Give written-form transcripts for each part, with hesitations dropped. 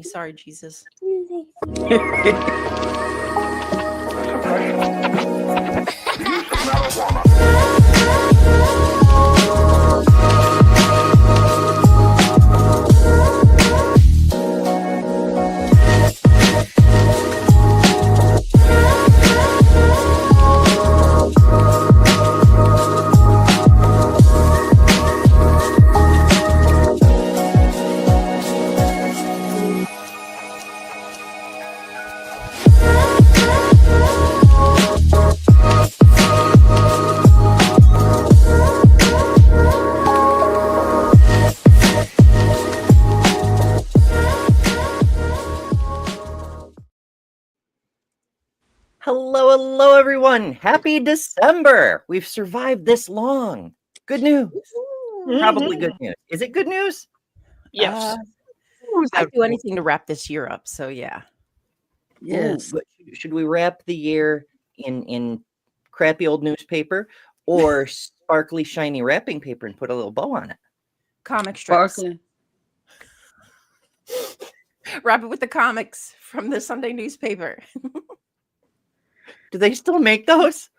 Sorry, Jesus. Hello, everyone. Happy December. We've survived this long. Good news. Probably good news. Is it good news? Yes. I'd do anything to wrap this year up. So, yeah. Yes. Ooh, should we wrap the year in crappy old newspaper or sparkly, shiny wrapping paper and put a little bow on it? Comic strips. Sparkling. Wrap it with the comics from the Sunday newspaper. Do they still make those?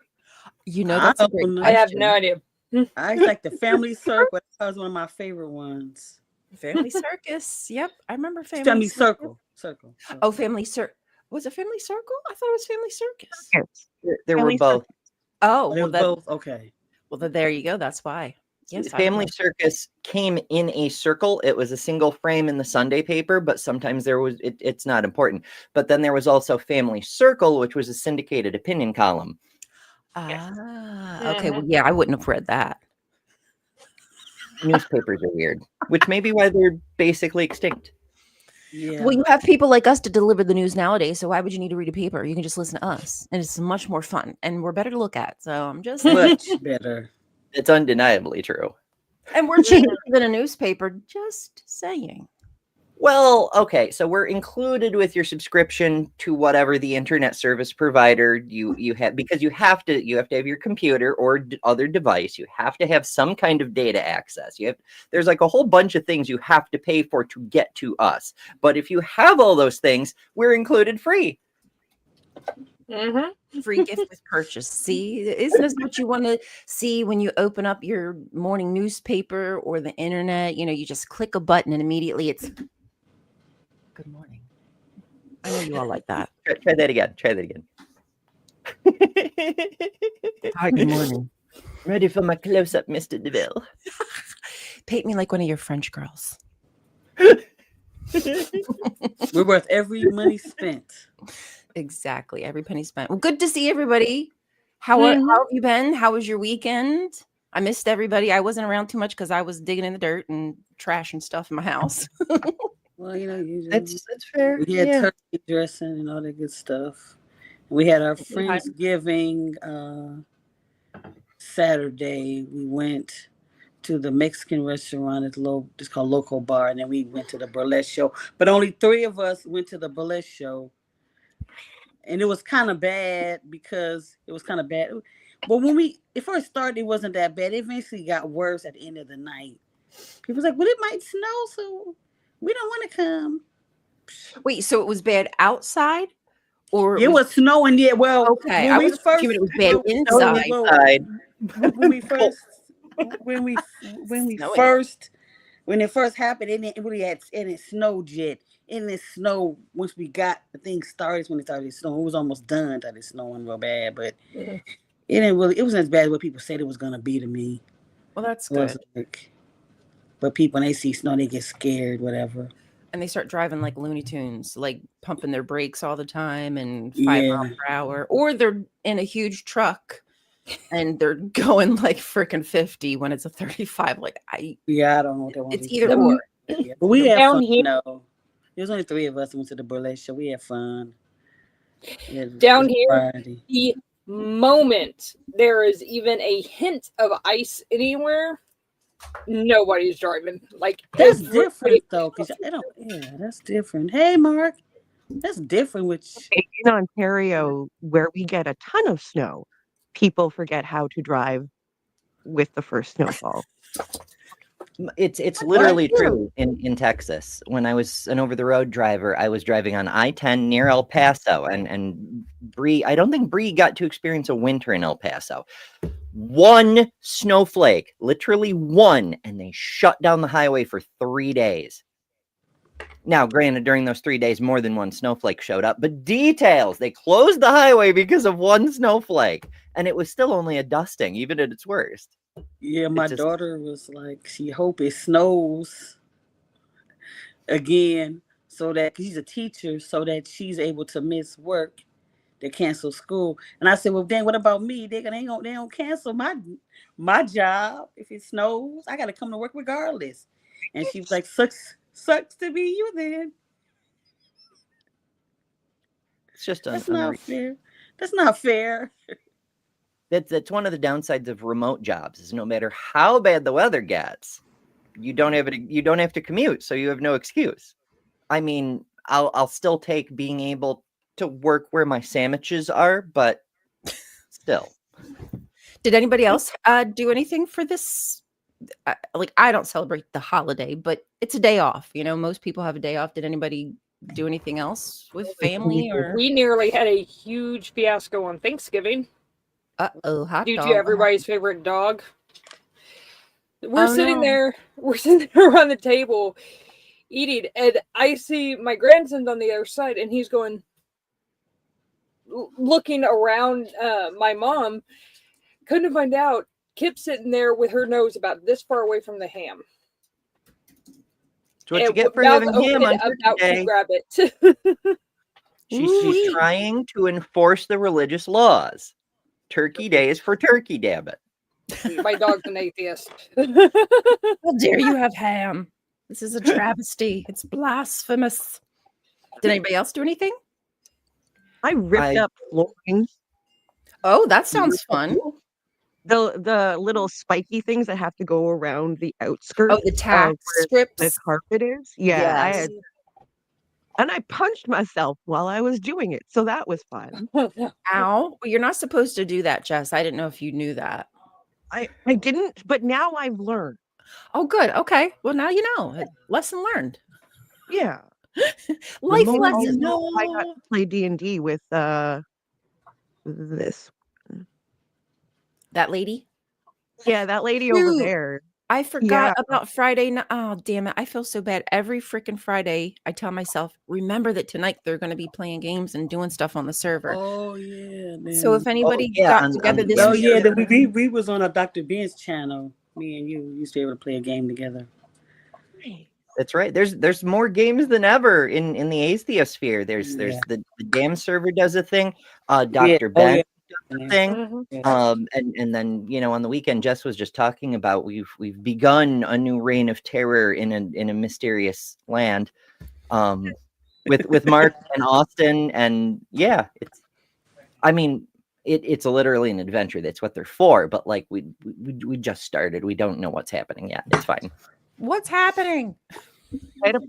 You know, that's a great question. I have no idea. I like the Family Circle. That was one of my favorite ones. Family Circus. Yep. I remember Family Circle. Oh, Family Circle. Was it Family Circle? I thought it was Family Circus. Yes. There were both. Oh, well, both. Okay. Well, there you go. That's why. Yes. Family Circus came in a circle. It was a single frame in the Sunday paper, but sometimes there was, it's not important. But then there was also Family Circle, which was a syndicated opinion column. Okay. Well, yeah, I wouldn't have read that. Newspapers are weird, which may be why they're basically extinct. Yeah. Well, you have people like us to deliver the news nowadays, so why would you need to read a paper? You can just listen to us, and it's much more fun, and we're better to look at. So I'm just much better. It's undeniably true. And we're cheaper than a newspaper, just saying. Well, okay, so we're included with your subscription to whatever the internet service provider you have, because you have to have your computer or other device. You have to have some kind of data access. There's like a whole bunch of things you have to pay for to get to us. But if you have all those things, we're included free. Mm-hmm. Free gift with purchase. See, isn't this what you want to see when you open up your morning newspaper or the internet? You know, you just click a button and immediately it's good morning. I know you all like that. Try that again. Hi, good morning. Ready for my close-up, Mr. DeVille? Paint me like one of your French girls. We're worth every money spent. Exactly. Every penny spent. Well, good to see everybody. How have you been? How was your weekend? I missed everybody. I wasn't around too much because I was digging in the dirt and trash and stuff in my house. Well, you know, that's fair. We had turkey dressing and all that good stuff. We had our Friendsgiving Saturday. We went to the Mexican restaurant. It's called Local Bar, and then we went to the burlesque show. But only 3 of us went to the burlesque show. And it was kind of bad because it was kind of bad. But when it first started, it wasn't that bad. It eventually got worse at the end of the night. People was like, well, it might snow, so we don't want to come. Wait, so it was bad outside? Or it was snowing, yeah. Well, okay. I was thinking it was bad inside. When it first happened, it snowed yet. And it snowed once we got the thing started. When it started snowing, it was almost done. Started snowing real bad, but it wasn't as bad as what people said it was gonna be to me. Well, that's good. But people, when they see snow, they get scared, whatever. And they start driving like Looney Tunes, like pumping their brakes all the time and 5 miles per hour, or they're in a huge truck and they're going like freaking 50 when it's a 35. Like I don't know what they want. It's either or. But we had fun. No. There was only 3 of us who went to the burlesque show. We had fun. Down here, the moment there is even a hint of ice anywhere, nobody's driving. Like that's different though, because that's different. Hey, Mark, that's different. In Ontario, where we get a ton of snow, people forget how to drive with the first snowfall. It's literally true in Texas. When I was an over-the-road driver, I was driving on I-10 near El Paso, and Bree, I don't think Bree got to experience a winter in El Paso. One snowflake, literally one, and they shut down the highway for 3 days. Now, granted, during those 3 days, more than one snowflake showed up, but details, they closed the highway because of one snowflake, and it was still only a dusting, even at its worst. Yeah, my daughter was like, she hope it snows again, so that she's a teacher, so that she's able to miss work. They cancel school, and I said, "Well, dang, what about me? They don't cancel my job if it snows. I got to come to work regardless." And she was like, "Sucks to be you then." It's just that's not fair. That's not fair. That's one of the downsides of remote jobs. Is no matter how bad the weather gets, you don't have to commute, so you have no excuse. I mean, I'll still take being able to work where my sandwiches are, but still. Did anybody else do anything for this? Like, I don't celebrate the holiday, but it's a day off. You know, most people have a day off. Did anybody do anything else with family? Or we nearly had a huge fiasco on Thanksgiving. Hot due dog. to everybody's favorite dog. We're sitting there around the table eating, and I see my grandson's on the other side, and he's going, looking around my mom. Couldn't find out, Kip's sitting there with her nose about this far away from the ham. That's what you get for having ham on Turkey Day. To grab it. She's trying to enforce the religious laws. Turkey Day is for turkey, damn it. My dog's an atheist. How dare you have ham? This is a travesty. It's blasphemous. Did anybody else do anything? I ripped up flooring. Oh, that sounds fun. The little spiky things that have to go around the outskirts. Oh, the tack strips. The carpet is. Yeah. Yes. And I punched myself while I was doing it. So that was fun. Ow. Well, you're not supposed to do that, Jess. I didn't know if you knew that. I didn't, but now I've learned. Oh, good. Okay. Well, now you know. Lesson learned. Yeah. Life lesson. No. I got to play D&D with this. That lady? Yeah, that lady over there. I forgot about Friday night. Oh, damn it. I feel so bad. Every freaking Friday, I tell myself, remember that tonight they're going to be playing games and doing stuff on the server. Oh, yeah. Man. So if anybody got together this week. Oh, yeah. We was on a Dr. Ben's channel. Me and you used to be able to play a game together. That's right. There's more games than ever in the atheosphere. There's the damn server does a thing. Dr. Ben does a thing. And then, you know, on the weekend, Jess was just talking about we've begun a new reign of terror in a mysterious land. With Mark and Austin, and yeah, it's literally an adventure. That's what they're for. But like we just started. We don't know what's happening yet. It's fine. What's happening? That's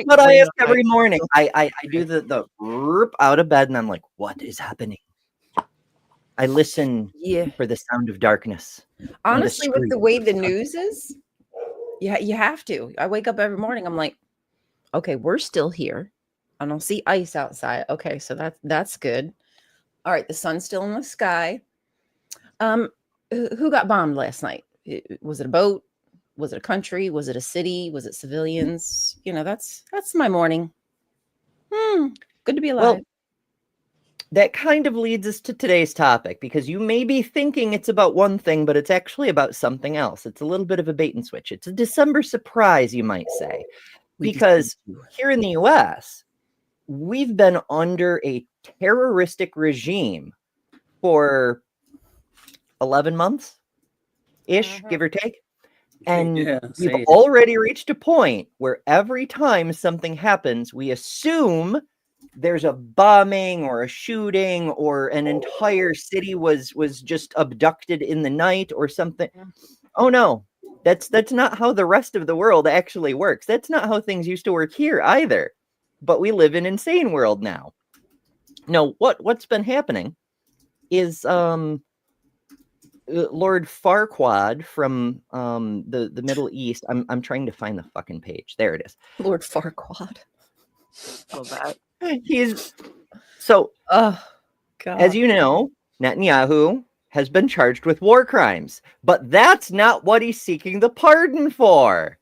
what I ask every morning. I do the rip out of bed, and I'm like, what is happening? I listen for the sound of darkness. Honestly, with the way the news is, you have to. I wake up every morning. I'm like, okay, we're still here. I don't see ice outside. Okay, so that's good. All right, the sun's still in the sky. Who got bombed last night? Was it a boat? Was it a country? Was it a city? Was it civilians? You know, that's my morning. Good to be alive. Well, that kind of leads us to today's topic, because you may be thinking it's about one thing, but it's actually about something else. It's a little bit of a bait and switch. It's a December surprise, you might say, because here in the US, we've been under a terroristic regime for 11 months-ish, give or take. And we've already reached a point where every time something happens, we assume there's a bombing or a shooting or an entire city was just abducted in the night or something. Oh no, that's not how the rest of the world actually works. That's not how things used to work here either. But we live in an insane world now. No, what's been happening is Lord Farquaad from the Middle East. I'm trying to find the fucking page. There it is. Lord Farquaad. Oh, that. He's so. Oh, God. As you know, Netanyahu has been charged with war crimes, but that's not what he's seeking the pardon for.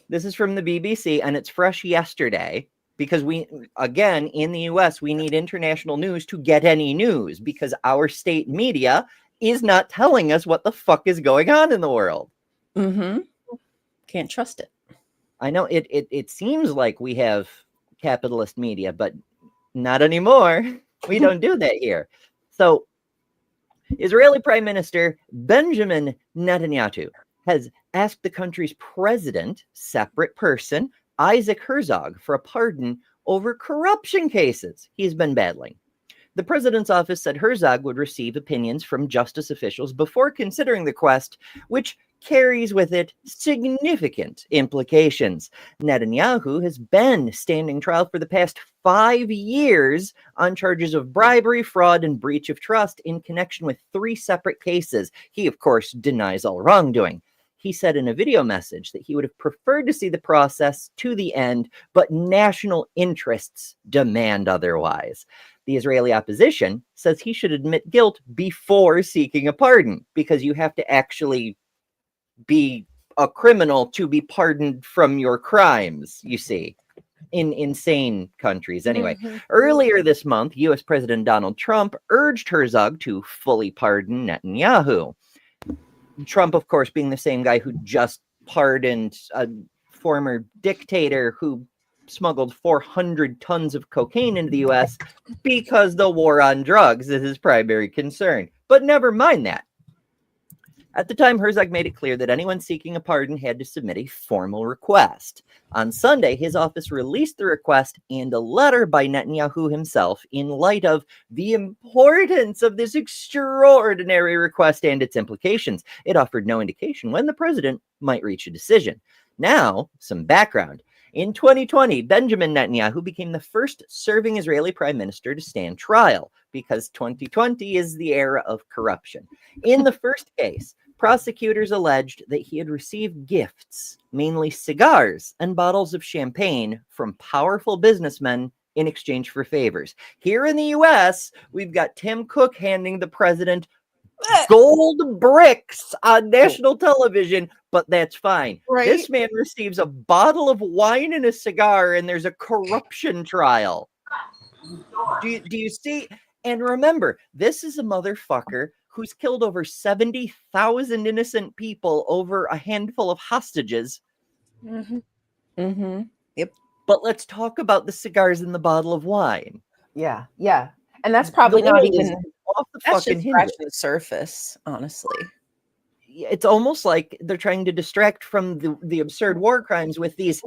This is from the BBC, and it's fresh yesterday. Because again, in the US, we need international news to get any news because our state media is not telling us what the fuck is going on in the world. Mm-hmm. Can't trust it. I know it seems like we have capitalist media, but not anymore. We don't do that here. So, Israeli Prime Minister Benjamin Netanyahu has asked the country's president, separate person, Isaac Herzog, for a pardon over corruption cases he's been battling. The president's office said Herzog would receive opinions from justice officials before considering the request, which carries with it significant implications. Netanyahu has been standing trial for the past 5 years on charges of bribery, fraud, and breach of trust in connection with 3 separate cases. He, of course, denies all wrongdoing. He said in a video message that he would have preferred to see the process to the end, but national interests demand otherwise. The Israeli opposition says he should admit guilt before seeking a pardon, because you have to actually be a criminal to be pardoned from your crimes, you see, in insane countries. Anyway, earlier this month, U.S. President Donald Trump urged Herzog to fully pardon Netanyahu. Trump, of course, being the same guy who just pardoned a former dictator who smuggled 400 tons of cocaine into the U.S. because the war on drugs is his primary concern. But never mind that. At the time, Herzog made it clear that anyone seeking a pardon had to submit a formal request. On Sunday, his office released the request and a letter by Netanyahu himself in light of the importance of this extraordinary request and its implications. It offered no indication when the president might reach a decision. Now, some background. In 2020, Benjamin Netanyahu became the first serving Israeli prime minister to stand trial because 2020 is the era of corruption. In the first case, prosecutors alleged that he had received gifts, mainly cigars and bottles of champagne, from powerful businessmen in exchange for favors. Here in the US, we've got Tim Cook handing the president gold bricks on national television, but that's fine. Right? This man receives a bottle of wine and a cigar, and there's a corruption trial. Do you see? And remember, this is a motherfucker who's killed over 70,000 innocent people over a handful of hostages. Yep. But let's talk about the cigars and the bottle of wine. Yeah. And that's probably not even off the that's fucking just hinges. scratching the surface, honestly. It's almost like they're trying to distract from the absurd war crimes with these.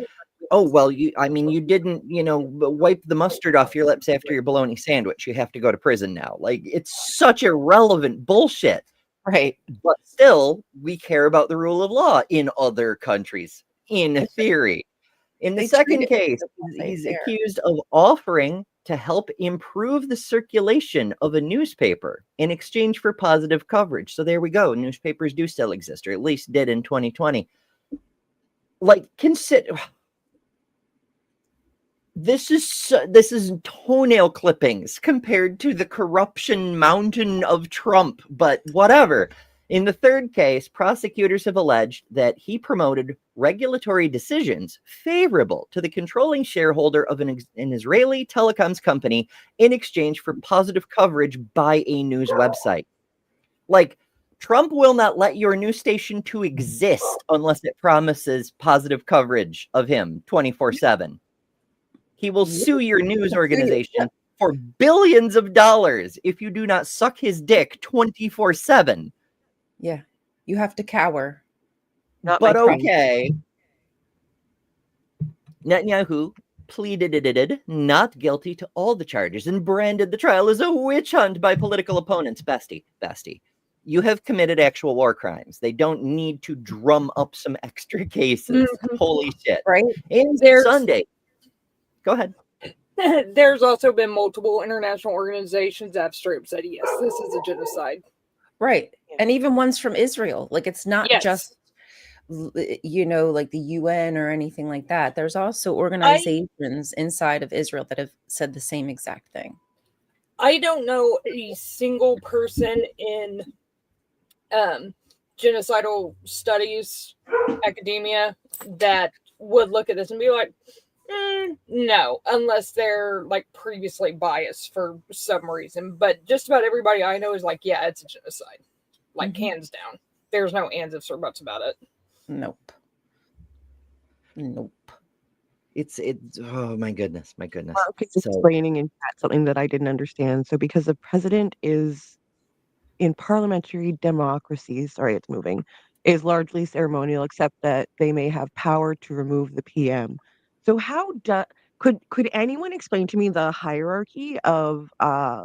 Oh, well, you didn't, wipe the mustard off your lips after your bologna sandwich. You have to go to prison now. Like, it's such irrelevant bullshit. Right. But still, we care about the rule of law in other countries, in theory. In the second case, he's accused of offering to help improve the circulation of a newspaper in exchange for positive coverage. So there we go. Newspapers do still exist, or at least did in 2020. Like, consider... This is toenail clippings compared to the corruption mountain of Trump, but whatever. In the third case, prosecutors have alleged that he promoted regulatory decisions favorable to the controlling shareholder of an Israeli telecoms company in exchange for positive coverage by a news website. Like, Trump will not let your news station to exist unless it promises positive coverage of him 24/7. He will sue your news organization for billions of dollars if you do not suck his dick 24/7. Yeah. You have to cower. But okay. Netanyahu pleaded not guilty to all the charges and branded the trial as a witch hunt by political opponents. Bestie, you have committed actual war crimes. They don't need to drum up some extra cases. Holy shit. Right? And Sunday. Go ahead. There's also been multiple international organizations that have straight up said, yes, this is a genocide. Right. Yeah. And even ones from Israel. Like, it's not Yes. just, you know, like the UN or anything like that. There's also I organizations inside of Israel that have said the same exact thing. don't know a single person in genocidal studies academia that would look at this and be like, no, unless they're like previously biased for some reason. But just about everybody I know is like, yeah, it's a genocide, like hands down. There's no ands, ifs, or buts about it. Nope. Nope. It's oh my goodness. Mark is explaining in chat something that I didn't understand. So because the president is in parliamentary democracies, sorry, it's moving, is largely ceremonial, except that they may have power to remove the PM. So how could anyone explain to me the hierarchy of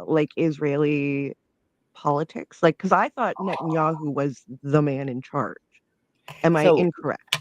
like Israeli politics? Like, because I thought Netanyahu was the man in charge. Am I incorrect?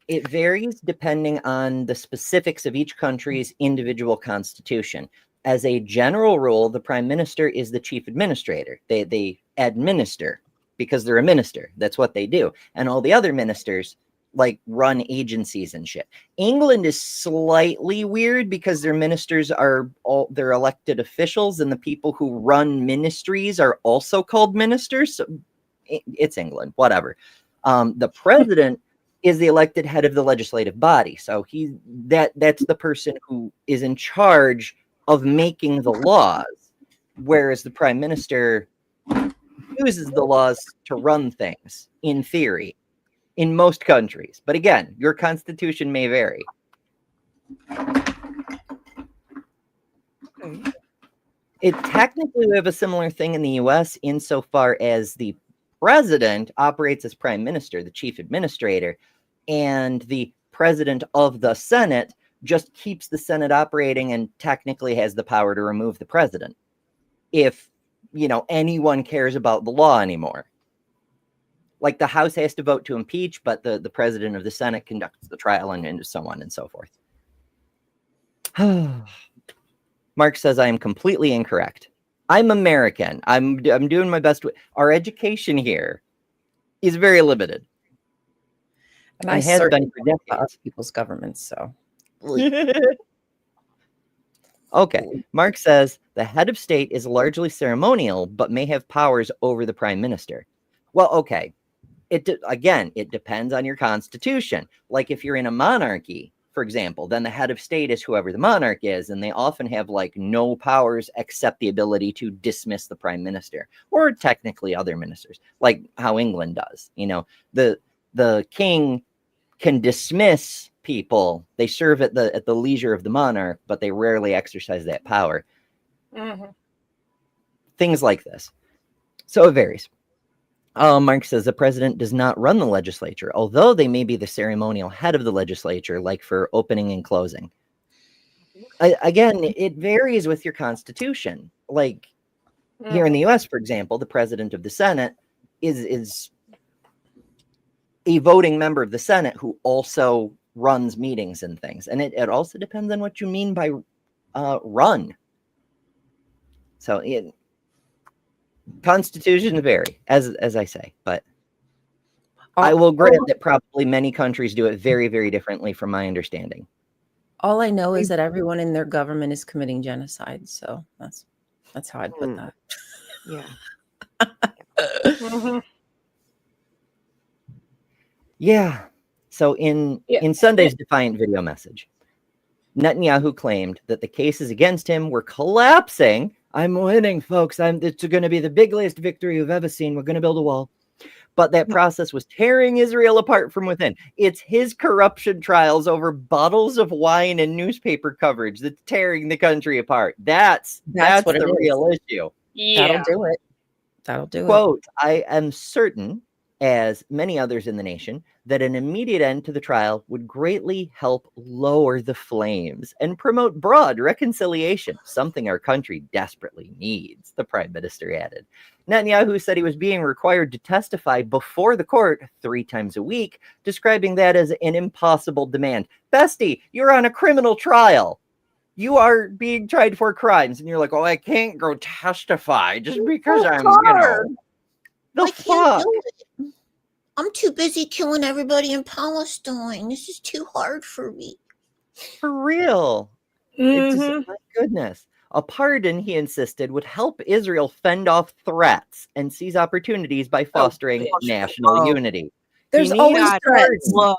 It varies depending on the specifics of each country's individual constitution. As a general rule, the prime minister is the chief administrator. They administer because they're a minister. That's what they do. And all the other ministers like run agencies and shit. England is slightly weird because their ministers are they're elected officials, and the people who run ministries are also called ministers. So it's England, whatever. The president is the elected head of the legislative body. So that's the person who is in charge of making the laws, whereas the prime minister uses the laws to run things, in theory, in most countries. But again, your constitution may vary. It technically, we have a similar thing in the US insofar as the president operates as prime minister, the chief administrator, and the president of the Senate just keeps the Senate operating and technically has the power to remove the president if, you know, anyone cares about the law anymore. Like the House has to vote to impeach, but the president of the Senate conducts the trial and so on and so forth. Mark says I am completely incorrect. I'm American. I'm doing my best. Our education here is very limited. And I has been for decades. Other people's governments, so. Okay. Mark says the head of state is largely ceremonial, but may have powers over the prime minister. Well, okay. It depends on your constitution. Like if you're in a monarchy, for example, then the head of state is whoever the monarch is, and they often have like no powers except the ability to dismiss the prime minister, or technically other ministers, like how England does. You know, the king can dismiss people. They serve at the leisure of the monarch, but they rarely exercise that power. Things like this. So it varies. Mark says the president does not run the legislature, although they may be the ceremonial head of the legislature, like for opening and closing. Again, it varies with your constitution. Like here in the US, for example, the president of the Senate is a voting member of the Senate who also runs meetings and things. And it also depends on what you mean by run. So constitutions vary, as I say, but I will grant that probably many countries do it very, very differently from my understanding. All I know is that everyone in their government is committing genocide. So that's how I'd put that. Yeah. Yeah. So in Sunday's Defiant video message, Netanyahu claimed that the cases against him were collapsing. I'm winning, folks. It's going to be the biggest victory you've ever seen. We're going to build a wall. But that process was tearing Israel apart from within. It's his corruption trials over bottles of wine and newspaper coverage that's tearing the country apart. That's what the real issue. Yeah. That'll do it. That'll do it. Quote, I am certain, as many others in the nation, that an immediate end to the trial would greatly help lower the flames and promote broad reconciliation, something our country desperately needs, the prime minister added. Netanyahu said he was being required to testify before the court 3 times a week, describing that as an impossible demand. Bestie, you're on a criminal trial. You are being tried for crimes, and you're like, oh, I can't go testify just because I'm, The I can't fuck? do it. I'm too busy killing everybody in Palestine. This is too hard for me. For real. It's just, Mhm. my goodness. A pardon, he insisted, would help Israel fend off threats and seize opportunities by fostering bitch. national Oh. unity. There's He needs always a threats. pardon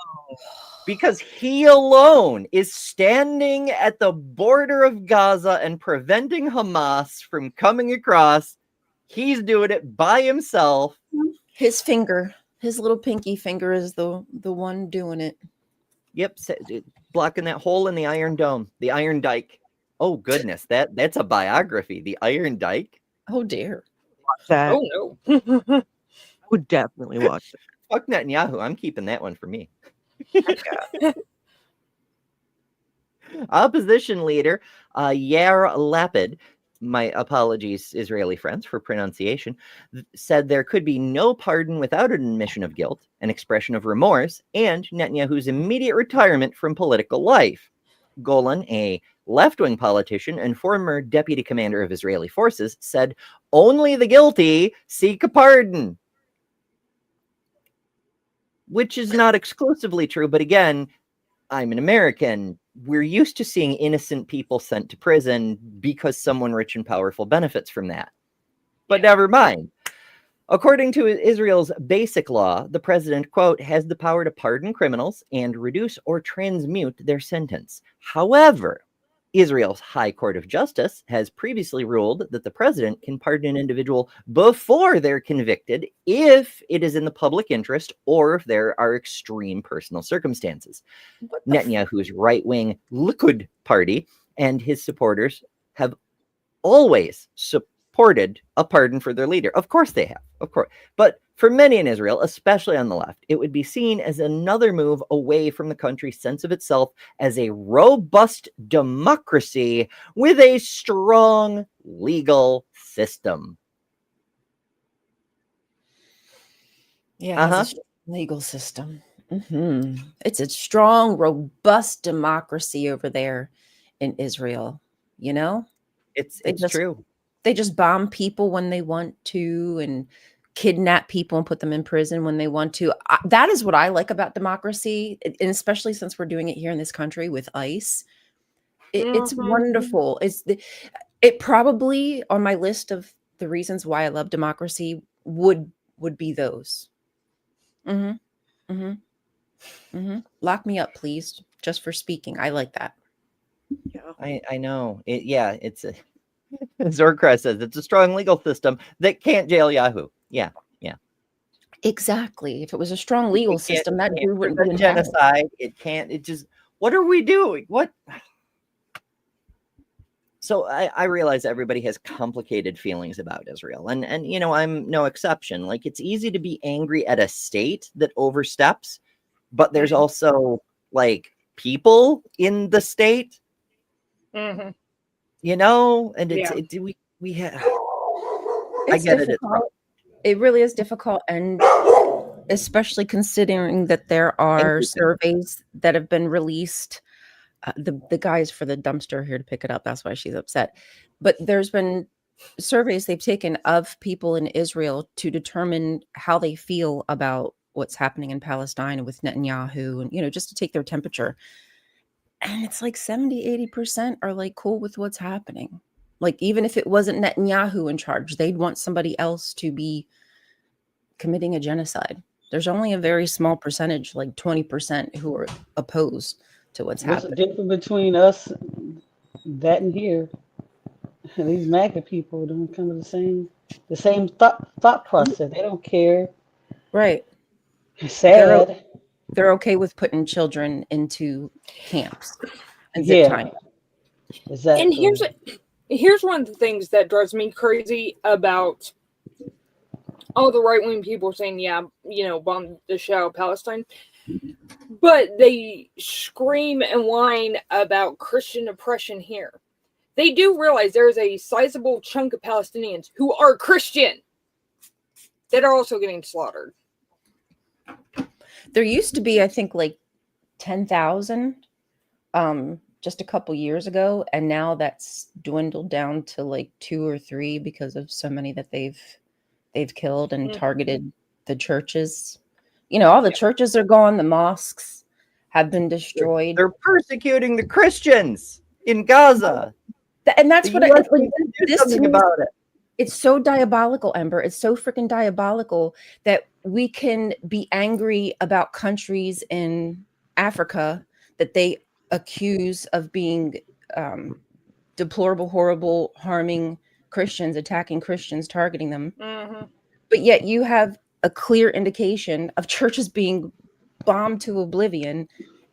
because he alone is standing at the border of Gaza and preventing Hamas from coming across. He's doing it by himself. His finger, his little pinky finger is the one doing it. Yep, blocking that hole in the Iron Dome, the Iron Dike. Oh goodness, that's a biography, the Iron Dike. Oh dear. That Oh no. I would definitely watch it. Fuck Netanyahu, I'm keeping that one for me. Opposition leader Yair Lapid, my apologies, Israeli friends, for pronunciation, said there could be no pardon without an admission of guilt, an expression of remorse, and Netanyahu's immediate retirement from political life. Golan, a left-wing politician and former deputy commander of Israeli forces, said only the guilty seek a pardon. Which is not exclusively true, but again, I'm an American. We're used to seeing innocent people sent to prison because someone rich and powerful benefits from that. But never mind. According to Israel's basic law, the president, quote, has the power to pardon criminals and reduce or transmute their sentence. However, Israel's High Court of Justice has previously ruled that the president can pardon an individual before they're convicted if it is in the public interest or if there are extreme personal circumstances. Netanyahu's right-wing Likud party and his supporters have always supported a pardon for their leader. Of course they have, of course. But for many in Israel, especially on the left, it would be seen as another move away from the country's sense of itself as a robust democracy with a strong legal system. Yeah, it has a strong legal system. It's a strong, robust democracy over there in Israel. You know, It's just- true. They just bomb people when they want to and kidnap people and put them in prison when they want to. That is what I like about democracy, and especially since we're doing it here in this country with ICE. It's wonderful. It probably on my list of the reasons why I love democracy would be those. Lock me up, please, just for speaking. I like that. Yeah. I know. It's a Zorkra says it's a strong legal system that can't jail Yahoo. Yeah. Exactly. If it was a strong legal system, that dude wouldn't be in genocide. It can't. It just. What are we doing? What? So I realize everybody has complicated feelings about Israel, and I'm no exception. Like, it's easy to be angry at a state that oversteps, but there's also like people in the state, Mhm. and Yeah. we have. It's I get difficult. It really is difficult, and especially considering that there are surveys that have been released. The guys for the dumpster here to pick it up. That's why she's upset. But there's been surveys they've taken of people in Israel to determine how they feel about what's happening in Palestine with Netanyahu, and just to take their temperature. And it's like 70-80% are like cool with what's happening. Like, even if it wasn't Netanyahu in charge, they'd want somebody else to be committing a genocide. There's only a very small percentage, like 20%, who are opposed to what's happening. What's the difference between us, that and here? These MAGA people don't come to the same thought process. They don't care. Right. It's sad. They're okay with putting children into camps and zip tying. Exactly. And here's one of the things that drives me crazy about all the right-wing people saying, bomb the shell of Palestine. But they scream and whine about Christian oppression here. They do realize there is a sizable chunk of Palestinians who are Christian that are also getting slaughtered. There used to be, I think, like 10,000 just a couple years ago, and now that's dwindled down to like 2 or 3 because of so many that they've they've killed and Mhm. targeted the churches. All the churches are gone. The mosques have been destroyed. They're persecuting the Christians in Gaza. And that's The what US needs to do this to something me, about it. it's so diabolical, Ember. It's so freaking diabolical that we can be angry about countries in Africa that they accuse of being deplorable, horrible, harming Christians, attacking Christians, targeting them. Mhm. But yet you have a clear indication of churches being bombed to oblivion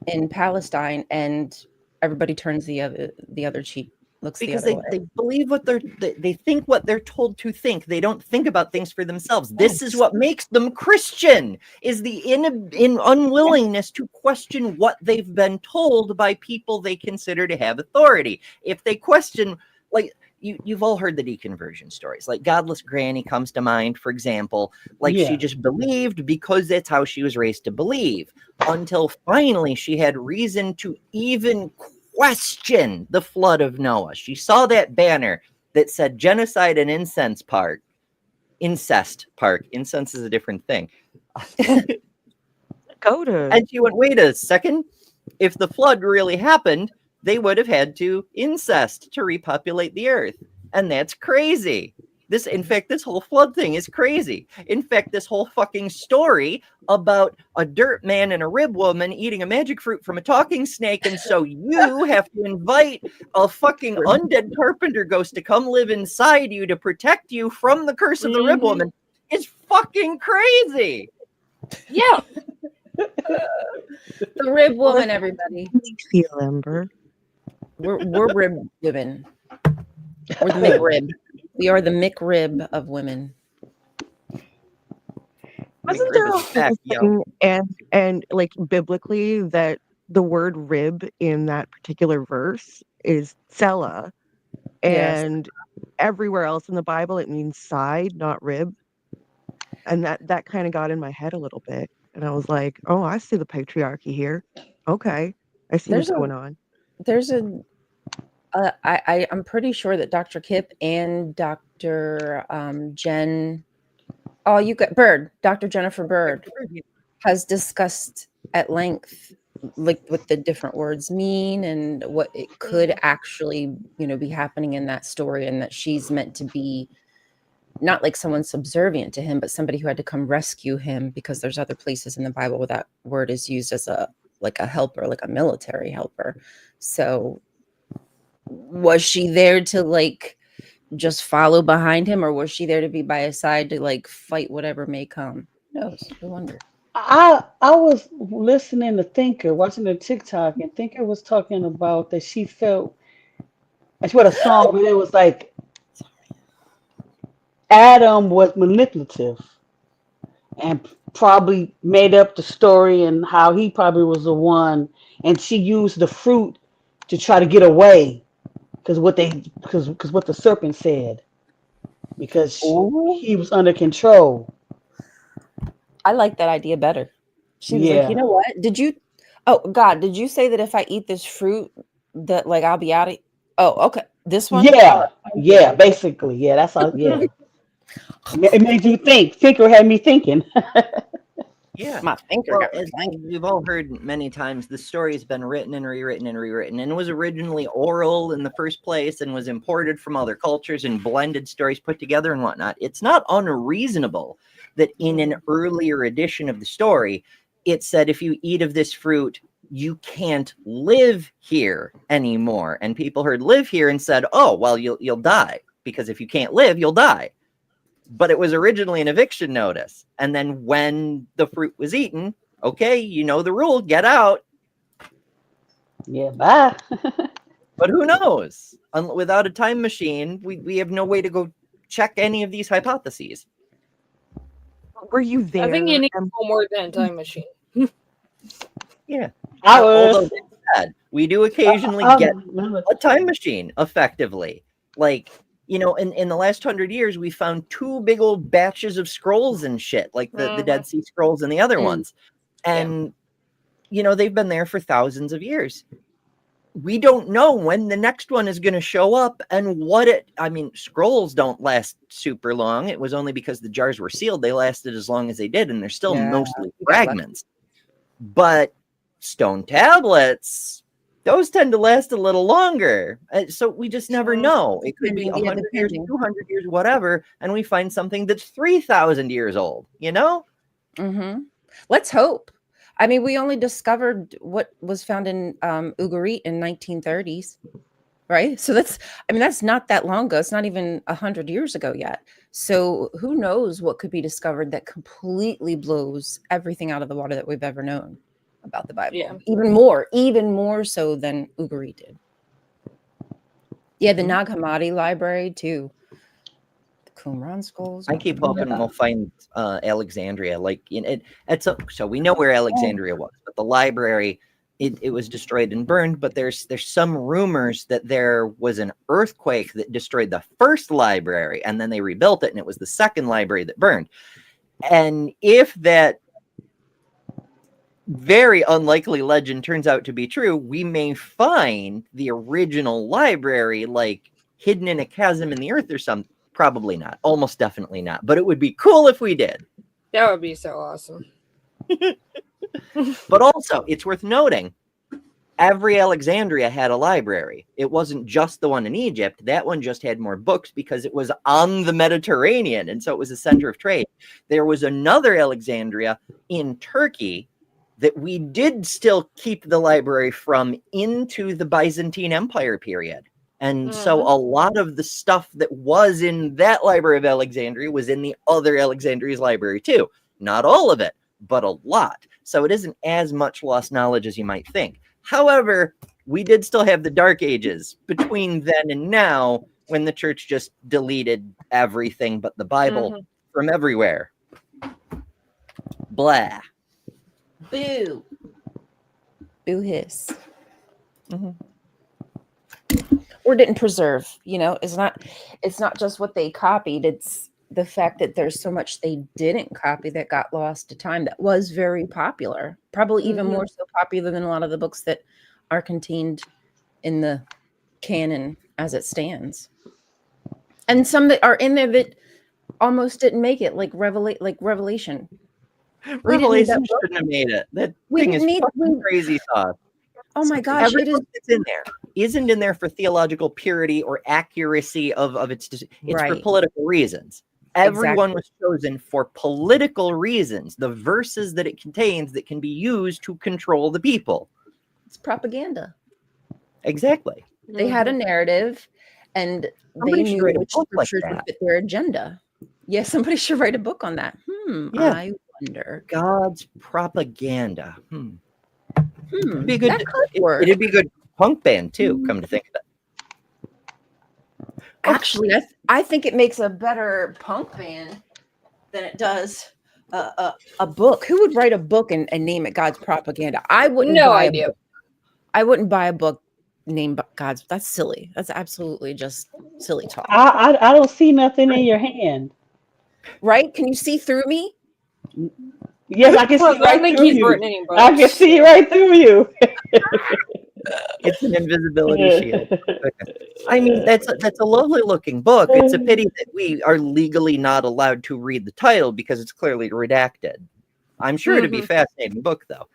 in Palestine, and everybody turns the other cheek, looks Because the other way. they believe they think what they're told to think. They don't think about things for themselves. This is what makes them Christian, is the in unwillingness to question what they've been told by people they consider to have authority. If they question, like, you've all heard the deconversion stories. Like Godless Granny comes to mind, for example. Like she just believed because that's how she was raised to believe, until finally she had reason to even question the flood of Noah. She saw that banner that said genocide and incest park. Incense is a different thing. And she went, wait a second. If the flood really happened, they would have had to incest to repopulate the earth. And that's crazy. In fact, this whole flood thing is crazy. In fact, this whole fucking story about a dirt man and a rib woman eating a magic fruit from a talking snake, and so you have to invite a fucking undead carpenter ghost to come live inside you to protect you from the curse of the rib woman is fucking crazy. Yeah. The rib woman, everybody. Feel, Ember. We're rib women. We're the McRib. We are the McRib of women. Wasn't there a whole thing, and like biblically, that the word rib in that particular verse is tsela, and everywhere else in the Bible it means side, not rib, and that kind of got in my head a little bit, and I was like, oh, I see the patriarchy here. Okay, I see what's going on. There's I'm pretty sure that Dr. Kip and Dr. Jen, Dr. Jennifer Bird has discussed at length, like what the different words mean and what it could actually, be happening in that story, and that she's meant to be not like someone subservient to him, but somebody who had to come rescue him, because there's other places in the Bible where that word is used as a helper, like a military helper. So was she there to just follow behind him, or was she there to be by his side to fight whatever may come? Who knows? I wonder. I was listening to Thinker, watching the TikTok, and Thinker was talking about that she felt, and she wrote a song where it was like Adam was manipulative and probably made up the story and how he probably was the one, and she used the fruit to try to get away because what the serpent said, because he was under control. I like that idea better. She was like, you know what? Did you say that if I eat this fruit that I'll be out of? Oh, okay. This one? Yeah, basically. Yeah, that's all. Yeah. It made you think. Thinker had me thinking. Yeah. My thinker got as we've all heard many times, the story has been written and rewritten, and was originally oral in the first place and was imported from other cultures and blended stories put together and whatnot. It's not unreasonable that in an earlier edition of the story, it said, if you eat of this fruit, you can't live here anymore. And people heard live here and said, oh, well, you'll die, because if you can't live, you'll die. But it was originally an eviction notice. And then when the fruit was eaten, okay, you know the rule, get out. Yeah, bye. But who knows? Without a time machine, we have no way to go check any of these hypotheses. Were you there? I think you need more than a time machine. Yeah. Although we do occasionally get a time machine, effectively. In the last 100 years, we found 2 big old batches of scrolls and shit, like the Dead Sea Scrolls and the other ones. And, they've been there for thousands of years. we don't know when the next one is going to show up and scrolls don't last super long. It was only because the jars were sealed they lasted as long as they did, and they're still mostly fragments. But stone tablets, those tend to last a little longer. So we just never know. It could be 100 years, 200 years, whatever, and we find something that's 3,000 years old, you know? Mm-hmm. Let's hope. I mean, we only discovered what was found in Ugarit in 1930s, right? So that's not that long ago. It's not even 100 years ago yet. So who knows what could be discovered that completely blows everything out of the water that we've ever known about the Bible. Yeah. Even more so than Ugarit did. Yeah, the Nag Hammadi library too. Qumran skulls. I keep hoping we'll find Alexandria. Like so we know where Alexandria was, but the library it was destroyed and burned. But there's some rumors that there was an earthquake that destroyed the first library, and then they rebuilt it, and it was the second library that burned. And if that very unlikely legend turns out to be true, we may find the original library like hidden in a chasm in the earth or something. Probably not. Almost definitely not. But it would be cool if we did. That would be so awesome. But also, it's worth noting, every Alexandria had a library. It wasn't just the one in Egypt. That one just had more books because it was on the Mediterranean, and so it was a center of trade. There was another Alexandria in Turkey that we did still keep the library from into the Byzantine Empire period. And so a lot of the stuff that was in that Library of Alexandria was in the other Alexandria's library too. Not all of it, but a lot. So it isn't as much lost knowledge as you might think. However, we did still have the Dark Ages between then and now, when the church just deleted everything but the Bible from everywhere. Blah. Boo. Boo hiss. Or didn't preserve, it's not just what they copied, it's the fact that there's so much they didn't copy that got lost to time that was very popular, probably even more so popular than a lot of the books that are contained in the canon as it stands, and some that are in there that almost didn't make it, like Revelation. Revelation shouldn't have made it. That thing is fucking crazy sauce. Oh my gosh, every book that's in there isn't in there for theological purity or accuracy of its. It's for political reasons. Everyone was chosen for political reasons. The verses that it contains that can be used to control the people. It's propaganda. Exactly. They had a narrative, and they knew which scriptures would fit their agenda. Yeah, somebody should write a book on that. Yeah. I wonder. God's propaganda. It'd be That could work. It'd be a good punk band too, come to think of it. Actually, I think it makes a better punk band than it does a book. Who would write a book and name it God's Propaganda? I wouldn't. No idea. I wouldn't buy a book named God's. That's silly. That's absolutely just silly talk. I don't see nothing in your hand. Right? Can you see through me? Yes, I can see right through you. I can see right through you. It's an invisibility shield. I mean, that's a lovely looking book. It's a pity that we are legally not allowed to read the title because it's clearly redacted. I'm sure it'd be a fascinating book, though.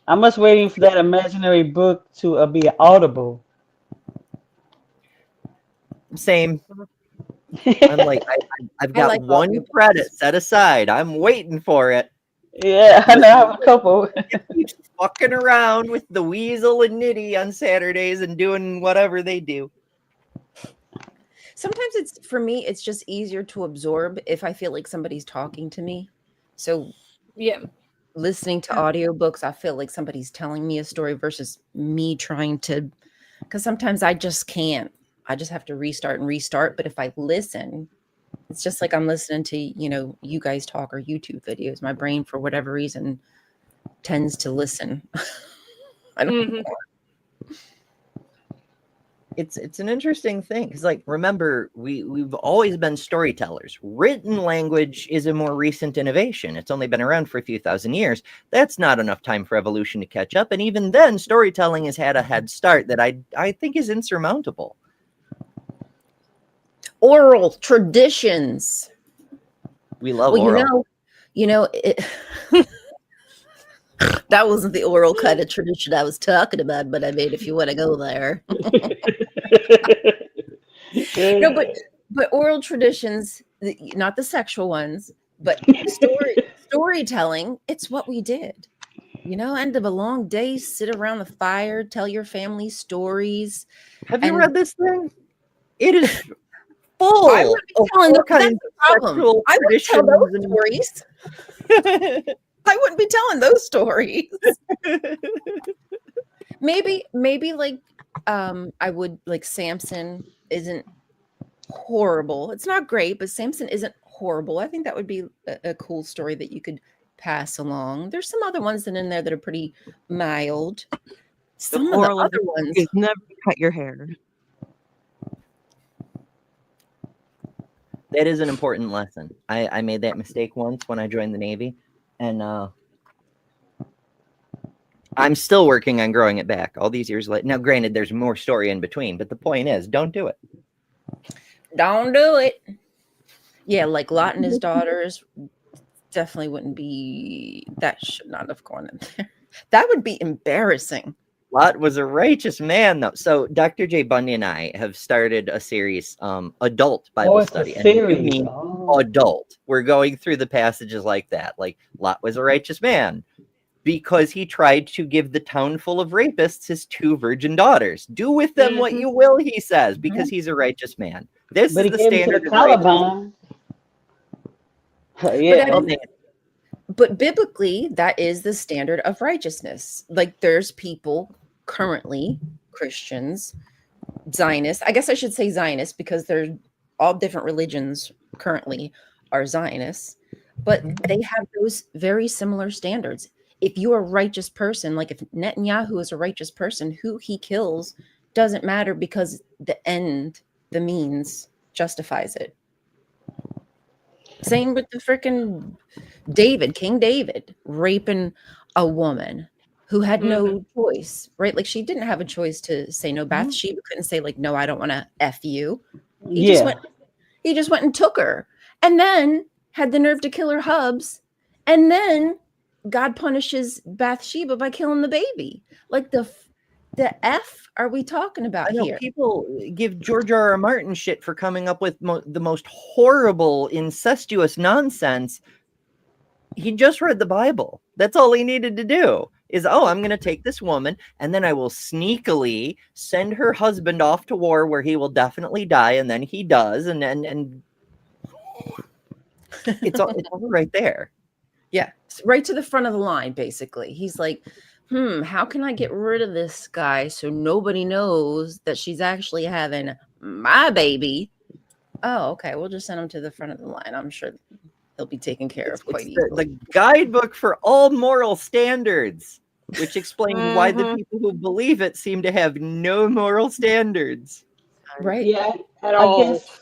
I'm just waiting for that imaginary book to be audible. Same. I'm like, I've got one credit set aside. I'm waiting for it. Yeah, I know. I have a couple. Keeps fucking around with the Weasel and Nitty on Saturdays and doing whatever they do. Sometimes for me, it's just easier to absorb if I feel like somebody's talking to me. So yeah, listening to audiobooks, I feel like somebody's telling me a story versus me trying to, because sometimes I just can't. I just have to restart. But if I listen, it's just like I'm listening to, you guys talk or YouTube videos. My brain, for whatever reason, tends to listen. I don't know. It's an interesting thing because, like, remember, we've always been storytellers. Written language is a more recent innovation. It's only been around for a few thousand years. That's not enough time for evolution to catch up, and even then, storytelling has had a head start that I think is insurmountable. Oral traditions. We love Well, oral. That wasn't the oral kind of tradition I was talking about, but I mean, if you want to go there. No, but oral traditions, not the sexual ones, but storytelling, it's what we did. End of a long day, sit around the fire, tell your family stories. Have you and- read this thing? It is full I wouldn't be of telling all kinds of problem. sexual I wouldn't tell those traditions and- stories. I wouldn't be telling those stories. maybe like I would, like, Samson isn't horrible. It's not great, but Samson isn't horrible. I think that would be a cool story that you could pass along. There's some other ones in there that are pretty mild. Some of the moral of other ones. is never cut your hair. That is an important lesson. I made that mistake once when I joined the Navy, and I'm still working on growing it back all these years later. Now, granted, there's more story in between, but the point is, don't do it. Don't do it. Yeah, like Lot and his daughters definitely wouldn't be. That should not have gone in there. That would be embarrassing. Lot was a righteous man, though. So Dr. J. Bundy and I have started a series, adult Bible it's study. a series. And we mean adult. We're going through the passages like that. Like, Lot was a righteous man because he tried to give the town full of rapists his 2 virgin daughters. Do with them what you will, he says, because he's a righteous man. This But he is the gave it to standard the of righteousness. Taliban. Yeah. But biblically, that is the standard of righteousness. Like, there's people currently, Christians, Zionists. I guess I should say Zionists because they're all different religions currently are Zionists, but they have those very similar standards. If you're a righteous person, like if Netanyahu is a righteous person, who he kills doesn't matter because the end, the means justifies it. Same with the freaking David, King David, raping a woman who had no choice, right? Like, she didn't have a choice to say no. Bathsheba couldn't say, like, no, I don't want to F you. He just went and took her, and then had the nerve to kill her hubs, and then God punishes Bathsheba by killing the baby. Like, the F are we talking about I know here? people give George R.R. Martin shit for coming up with the most horrible, incestuous nonsense. He just read the Bible. That's all he needed to do is, I'm going to take this woman and then I will sneakily send her husband off to war where he will definitely die. And then he does. And it's all right there. Yeah. Right to the front of the line, basically. He's like, how can I get rid of this guy so nobody knows that she's actually having my baby? Oh, okay. We'll just send him to the front of the line. I'm sure he'll be taken care of quite easily. The guidebook for all moral standards, which explains why the people who believe it seem to have no moral standards. Right. Yeah, At I all. guess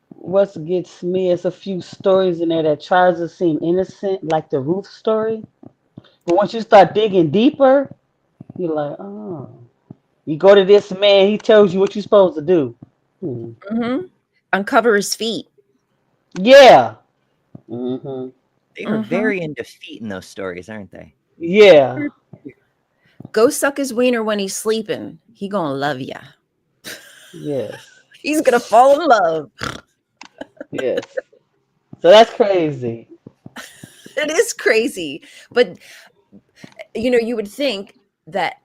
what gets me is a few stories in there that tries to seem innocent, like the Ruth story. But once you start digging deeper, you're like, oh. You go to this man, he tells you what you're supposed to do. Uncover his feet. Yeah. They are very into feet in those stories, aren't they? Yeah. Go suck his wiener when he's sleeping. He gonna love ya. Yes. He's gonna fall in love. Yes. So that's crazy. It is crazy. But you would think that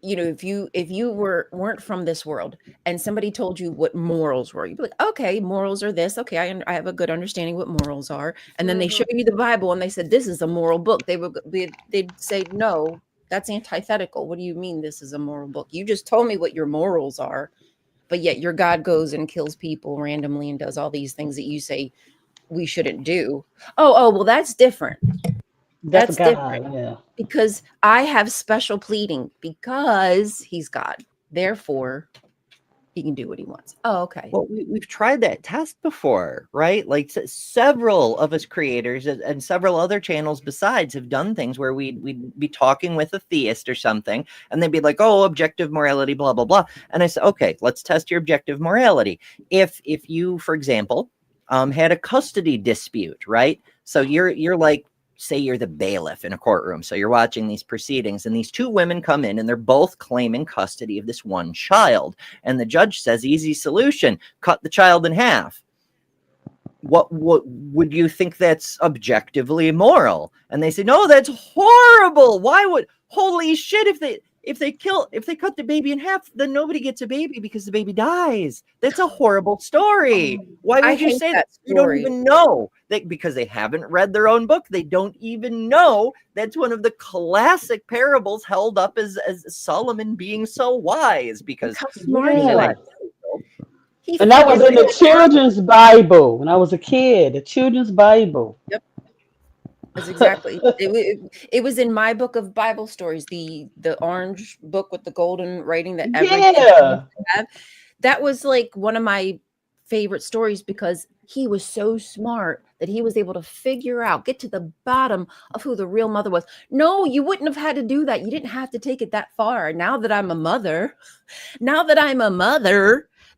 if you weren't from this world and somebody told you what morals were, you'd be like, okay, morals are this. Okay, I have a good understanding what morals are. And then they show you the Bible and they said, this is a moral book. They'd say, no, that's antithetical. What do you mean this is a moral book? You just told me what your morals are, but yet your God goes and kills people randomly and does all these things that you say we shouldn't do. Oh, well, that's different. That's God, different. yeah. Because I have special pleading because he's God. Therefore, he can do what he wants. Oh, okay. Well, we've tried that test before, right? Like several of us creators and several other channels besides have done things where we'd be talking with a theist or something, and they'd be like, "Oh, objective morality, blah blah blah," and I said, "Okay, let's test your objective morality. If you, for example, had a custody dispute, right? So you're like, say you're the bailiff in a courtroom. So you're watching these proceedings and these two women come in and they're both claiming custody of this one child. And the judge says, easy solution, cut the child in half. What would you think that's objectively immoral? And they say, no, that's horrible. Why would, holy shit, if they cut the baby in half, then nobody gets a baby because the baby dies. That's a horrible story. Why would you say that? You don't even know that, because they haven't read their own book. They don't even know that's one of the classic parables held up as Solomon being so wise, because how smart he was. And that was in the children's Bible when I was a kid, the children's Bible. Yep. That's exactly. It was in my book of Bible stories, the orange book with the golden writing that every kid have. That was like one of my favorite stories, because he was so smart that he was able to figure out, get to the bottom of who the real mother was. No, you wouldn't have had to do that. You didn't have to take it that far. Now that I'm a mother,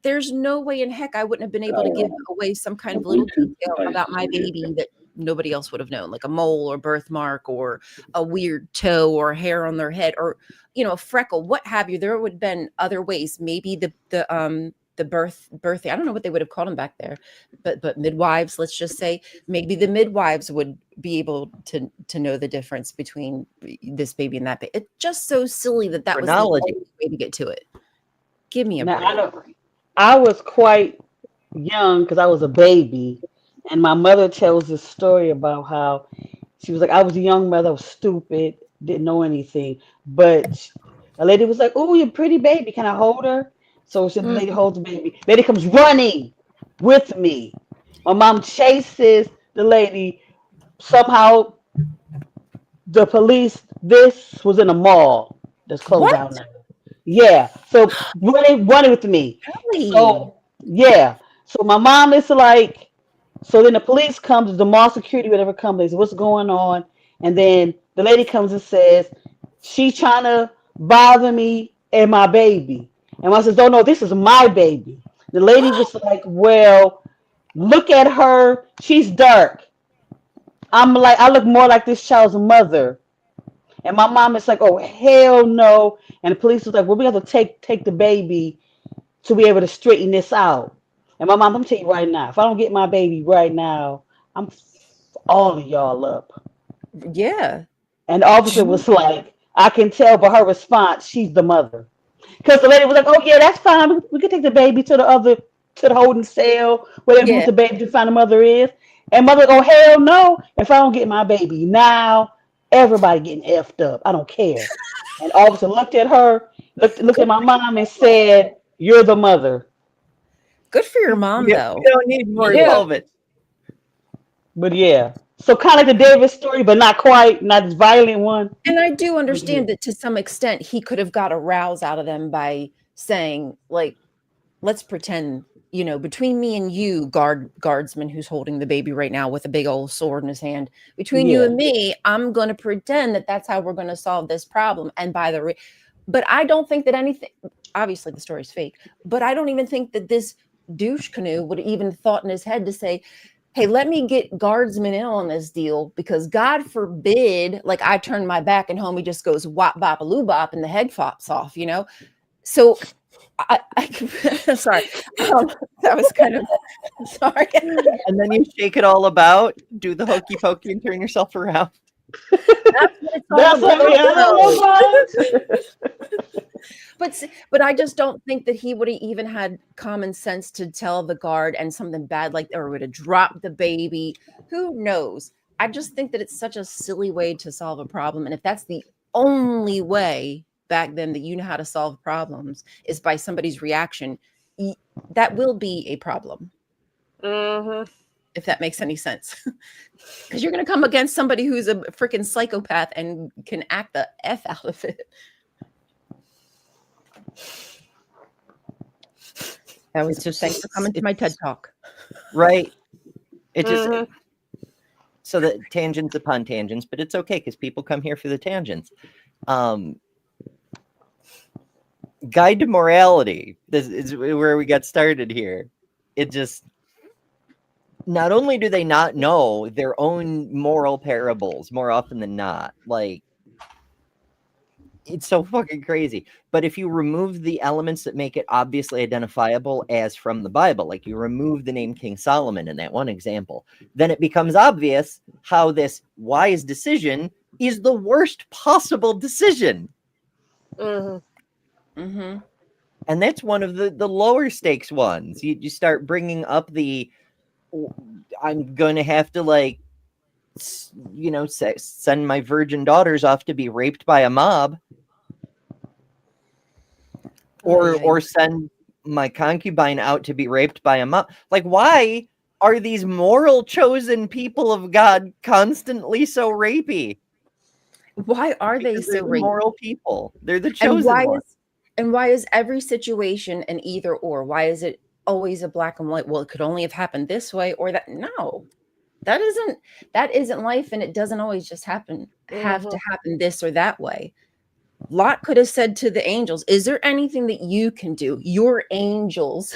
there's no way in heck I wouldn't have been able to give away some kind of little detail about my baby that nobody else would have known, like a mole or birthmark or a weird toe or hair on their head, or, you know, a freckle, what have you. There would have been other ways. Maybe the birthing, I don't know what they would have called them back there, but midwives, let's just say, maybe the midwives would be able to know the difference between this baby and that baby. It's just so silly that was the only way to get to it. Give me a break. I was quite young because I was a baby, and my mother tells this story about how she was like, I was a young mother, I was stupid, didn't know anything, but a lady was like, oh, you're a pretty baby, can I hold her? So the lady holds the baby. Lady comes running with me. My mom chases the lady. Somehow the police, this was in a mall that's closed down now. Yeah. So running with me. Really? So yeah. So my mom is like, so then the police comes, the mall security, whatever comes, they say, what's going on? And then the lady comes and says, she's trying to bother me and my baby. And I says, oh no, this is my baby. The lady was like, well, look at her. She's dark. I'm like, I look more like this child's mother. And my mom is like, oh, hell no. And the police was like, well, we have to take the baby to be able to straighten this out. And my mom, I'm telling you right now, if I don't get my baby right now, I'm all of y'all up. Yeah. And the officer was like, I can tell by her response, she's the mother. Because the lady was like, oh, yeah, that's fine. We can take the baby to the holding cell, where they move the baby to find the mother is. And mother, oh, hell no. If I don't get my baby now, everybody getting effed up. I don't care. And officer looked at her, looked at my mom and said, you're the mother. Good for your mom, though. You don't need more involvement. But yeah. So kind of like the David story, but not quite, not as violent one. And I do understand that to some extent he could have got a rouse out of them by saying, like, let's pretend, you know, between me and you, guardsman who's holding the baby right now with a big old sword in his hand, between you and me, I'm going to pretend that that's how we're going to solve this problem. And but I don't think that anything, obviously the story's fake, but I don't even think that this douche canoe would have even thought in his head to say, hey, let me get guardsmen in on this deal, because God forbid, like, I turn my back and homie just goes wop bop a loo bop and the head flops off, you know? So I'm sorry. That was kind of sorry. And then you shake it all about, do the hokey pokey and turn yourself around. That's what But I just don't think that he would have even had common sense to tell the guard and something bad like, or would have dropped the baby. Who knows? I just think that it's such a silly way to solve a problem. And if that's the only way back then that you know how to solve problems is by somebody's reaction, that will be a problem. If that makes any sense. Because you're going to come against somebody who's a freaking psychopath and can act the F out of it. That was just thanks for coming to my TED Talk. Right. It just Mhm. so that tangents upon tangents, but it's okay because people come here for the tangents. Guide to Morality. This is where we got started here. It just not only do they not know their own moral parables more often than not, like it's so fucking crazy. But if you remove the elements that make it obviously identifiable as from the Bible, like you remove the name King Solomon in that one example, then it becomes obvious how this wise decision is the worst possible decision. Mhm. Mm-hmm. And that's one of the lower stakes ones. You start bringing up the, I'm going to have to like, you know, send my virgin daughters off to be raped by a mob. Or send my concubine out to be raped by a mob. Like, why are these moral chosen people of God constantly so rapey? Why are they Because so they're the rapey? moral people. They're the And chosen ones. why is every situation an either or? Why is it always a black and white? Well, it could only have happened this way or that. No, that isn't life, and it doesn't always just have to happen this or that way. Lot could have said to the angels, "Is there anything that you can do? You're angels."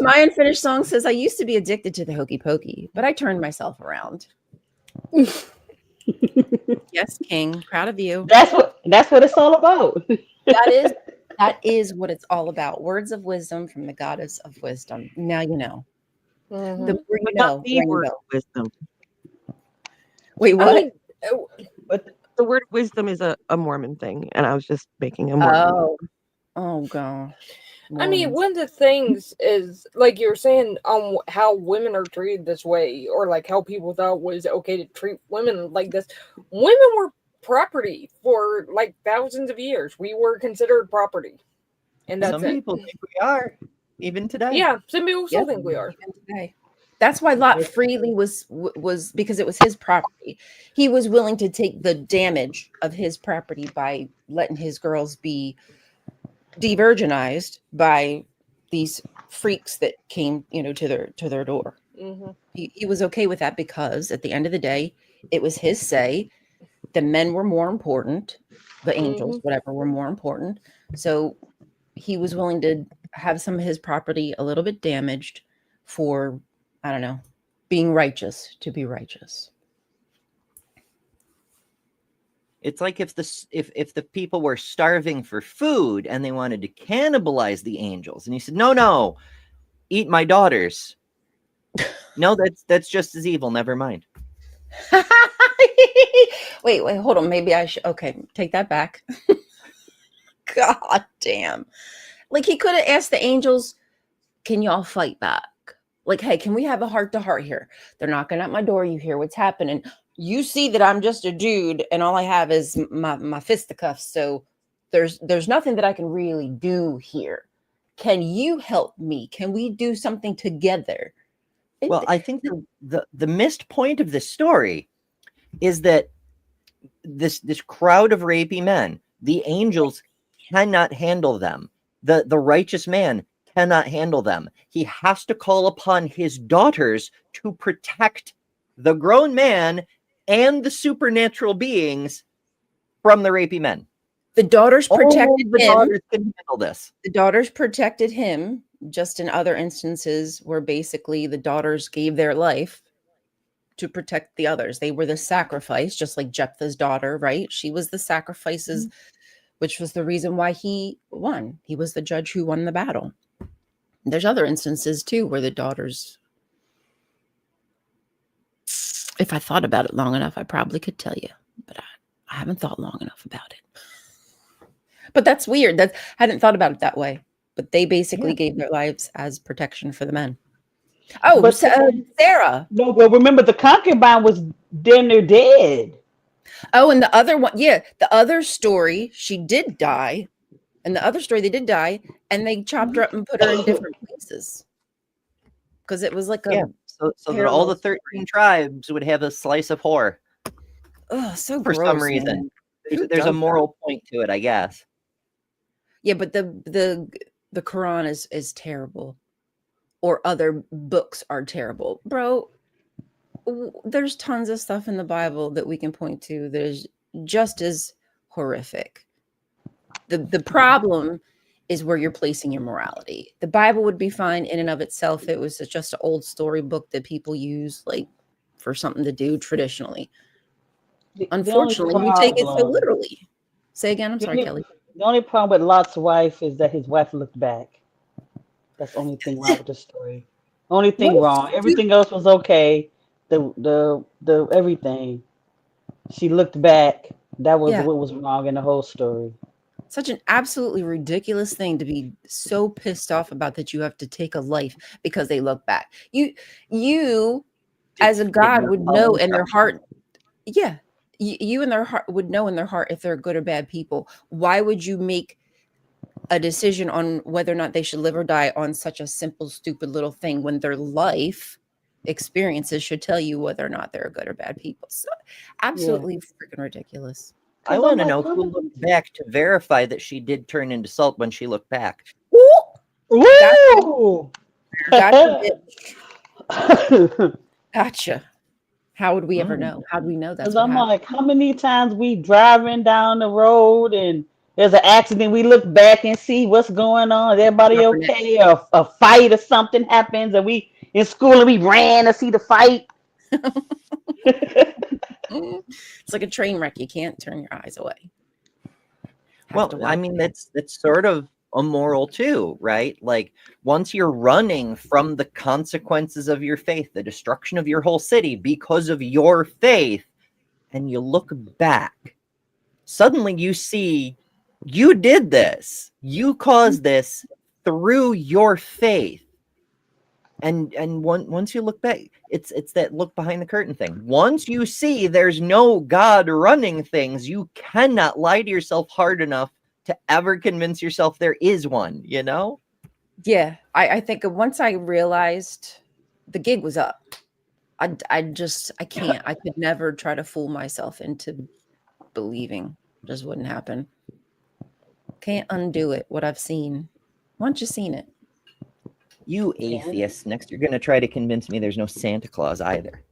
My unfinished song says, "I used to be addicted to the hokey pokey, but I turned myself around." Yes, King, proud of you. That's what it's all about. That is what it's all about. Words of wisdom from the goddess of wisdom. Now you know. Mhm. The more you But not know, the word rainbow. wisdom. Wait, I what? mean, But the word wisdom is a Mormon thing, and I was just making a Mormon. Oh gosh. I mean, Mormons. one of the things is like you were saying on how women are treated this way, or like how people thought was okay to treat women like this. Women were property for like thousands of years. We were considered property, and that's Some it. people think we are, even today. Yeah, some people still Yep. think we are. Even today. That's why Lot freely was because it was his property. He was willing to take the damage of his property by letting his girls be de-virginized by these freaks that came, to their door. Hmm. He was okay with that because at the end of the day, it was his say. The men were more important, the angels, whatever, were more important. So he was willing to have some of his property a little bit damaged for, I don't know, being righteous, to be righteous. It's like if the people were starving for food and they wanted to cannibalize the angels, and he said, "No, eat my daughters." No, that's just as evil. Never mind. wait, hold on. Maybe I should. Okay, take that back. God damn. Like he could have asked the angels, "Can y'all fight back? Like, hey, can we have a heart to heart here? They're knocking at my door. You hear what's happening. You see that I'm just a dude and all I have is my fisticuffs. So there's nothing that I can really do here. Can you help me? Can we do something together?" Well, I think the missed point of this story is that this crowd of rapey men, the angels cannot handle them. The righteous man cannot handle them. He has to call upon his daughters to protect the grown man and the supernatural beings from the rapey men. The daughters protected the him. daughters can handle this. The daughters protected him, just in other instances where basically the daughters gave their life to protect the others. They were the sacrifice, just like Jephthah's daughter, right? She was the sacrifices, which was the reason why he won. He was the judge who won the battle. There's other instances too where the daughters, if I thought about it long enough, I probably could tell you, but I haven't thought long enough about it. But that's weird. I hadn't thought about it that way. But they basically gave their lives as protection for the men. Oh, But Sarah. No, well, remember the concubine was damn near dead. Oh, and the other one, the other story, she did die. And the other story, they did die, and they chopped her up and put her in different places. Because it was like so that all the 13 tribes would have a slice of whore. Oh, so for gross, some reason. Man. There's a moral point to it, I guess. Yeah, but the Quran is terrible, or other books are terrible, bro. There's tons of stuff in the Bible that we can point to that is just as horrific. The problem is where you're placing your morality. The Bible would be fine in and of itself. It was just an old storybook that people use like for something to do traditionally. The only Unfortunately, we take it so problem, literally. Say again. I'm the sorry, only, Kelly. the only problem with Lot's wife is that his wife looked back. That's the only thing wrong with the story. Only What thing a wrong. stupid, Everything else was okay. The everything. She looked back. That was yeah, what was wrong in the whole story. such an absolutely ridiculous thing to be so pissed off about that you have to take a life because they look back. You as a Just God ignorant would follow know in their instructions. heart. Yeah, you in their heart would know in their heart if they're good or bad people. Why would you make a decision on whether or not they should live or die on such a simple, stupid little thing when their life experiences should tell you whether or not they're good or bad people? So Yeah. absolutely freaking ridiculous. I 'Cause I'm want to like, know who looked back to verify that she did turn into salt when she looked back. Ooh, gotcha, woo! gotcha, bitch. Because Gotcha. How would we ever Mm. know? How do we know that's what I'm happened? like, how many times we driving down the road and there's an accident, we look back and see what's going on. Is everybody Rubberneck. okay? Or a fight or something happens, and we in school and we ran to see the fight. It's like a train wreck. You can't turn your eyes away. Have Well, to I watch mean, it. that's sort of immoral too, right? Like once you're running from the consequences of your faith, the destruction of your whole city because of your faith, and you look back, suddenly you see you did this. You caused this through your faith. Once you look back, it's that look behind the curtain thing. Once you see there's no God running things, you cannot lie to yourself hard enough to ever convince yourself there is one, you know? Yeah, I think once I realized the gig was up, I can't. I could never try to fool myself into believing. Just wouldn't happen. Can't undo it. What I've seen. Once you've seen it. You atheists, next you're going to try to convince me there's no Santa Claus either.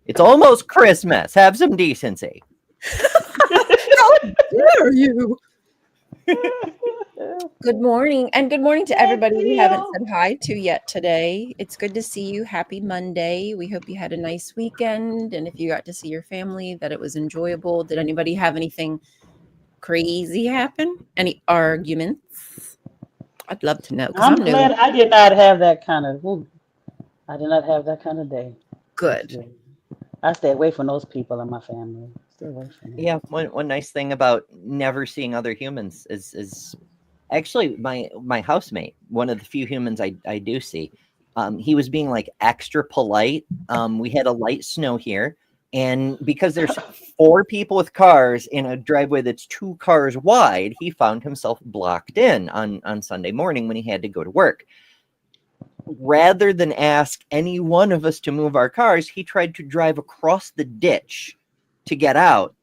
It's almost Christmas. Have some decency. How dare you? Good morning. And good morning to everybody we haven't said hi to yet today. It's good to see you. Happy Monday. We hope you had a nice weekend. And if you got to see your family, that it was enjoyable. Did anybody have anything crazy happen? Any arguments? I'd love to know because I'm I'm new. glad I did not have that kind of. I did not have that kind of day. Good. I stay away from those people in my family. Stay away from them. Yeah, one nice thing about never seeing other humans is actually my housemate, one of the few humans I do see. He was being like extra polite. We had a light snow here, and because there's 4 people with cars in a driveway that's 2 cars wide, he found himself blocked in on Sunday morning when he had to go to work. Rather than ask any one of us to move our cars, he tried to drive across the ditch to get out.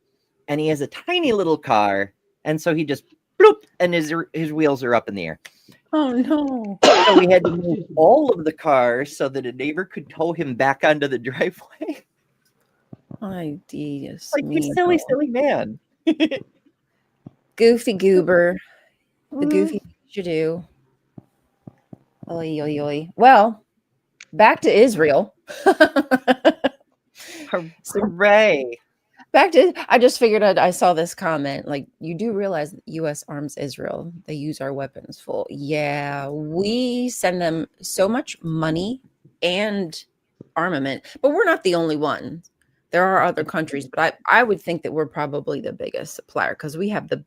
And he has a tiny little car, and so he just bloop, and his wheels are up in the air. Oh no. So we had to move all of the cars so that a neighbor could tow him back onto the driveway. Ay, Dios Like, you silly, mío. silly man. Goofy goober. The goofy you do. Oy, oy, oy. Well, back to Israel. Hooray. Back to, I just figured out, I saw this comment. Like, you do realize that U.S. arms Israel. They use our weapons full. Yeah, we send them so much money and armament, but we're not the only one. There are other countries, but I would think that we're probably the biggest supplier because we have the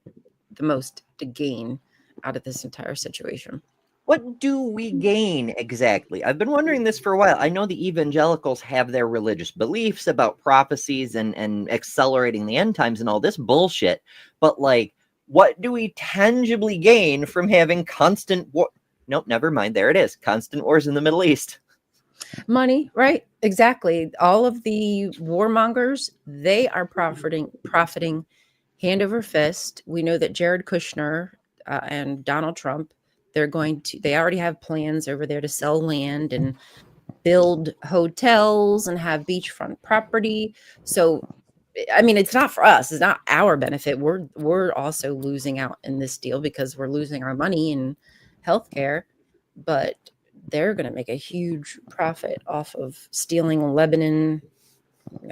most to gain out of this entire situation. What do we gain exactly? I've been wondering this for a while. I know the evangelicals have their religious beliefs about prophecies and accelerating the end times and all this bullshit. But like, what do we tangibly gain from having constant war? Nope, never mind. There it is. Constant wars in the Middle East. Money, right? Exactly. All of the warmongers, they are profiting hand over fist. We know that Jared Kushner and Donald Trump, they already have plans over there to sell land and build hotels and have beachfront property. So, I mean, it's not for us. It's not our benefit. We're also losing out in this deal because we're losing our money in healthcare, but they're going to make a huge profit off of stealing Lebanon,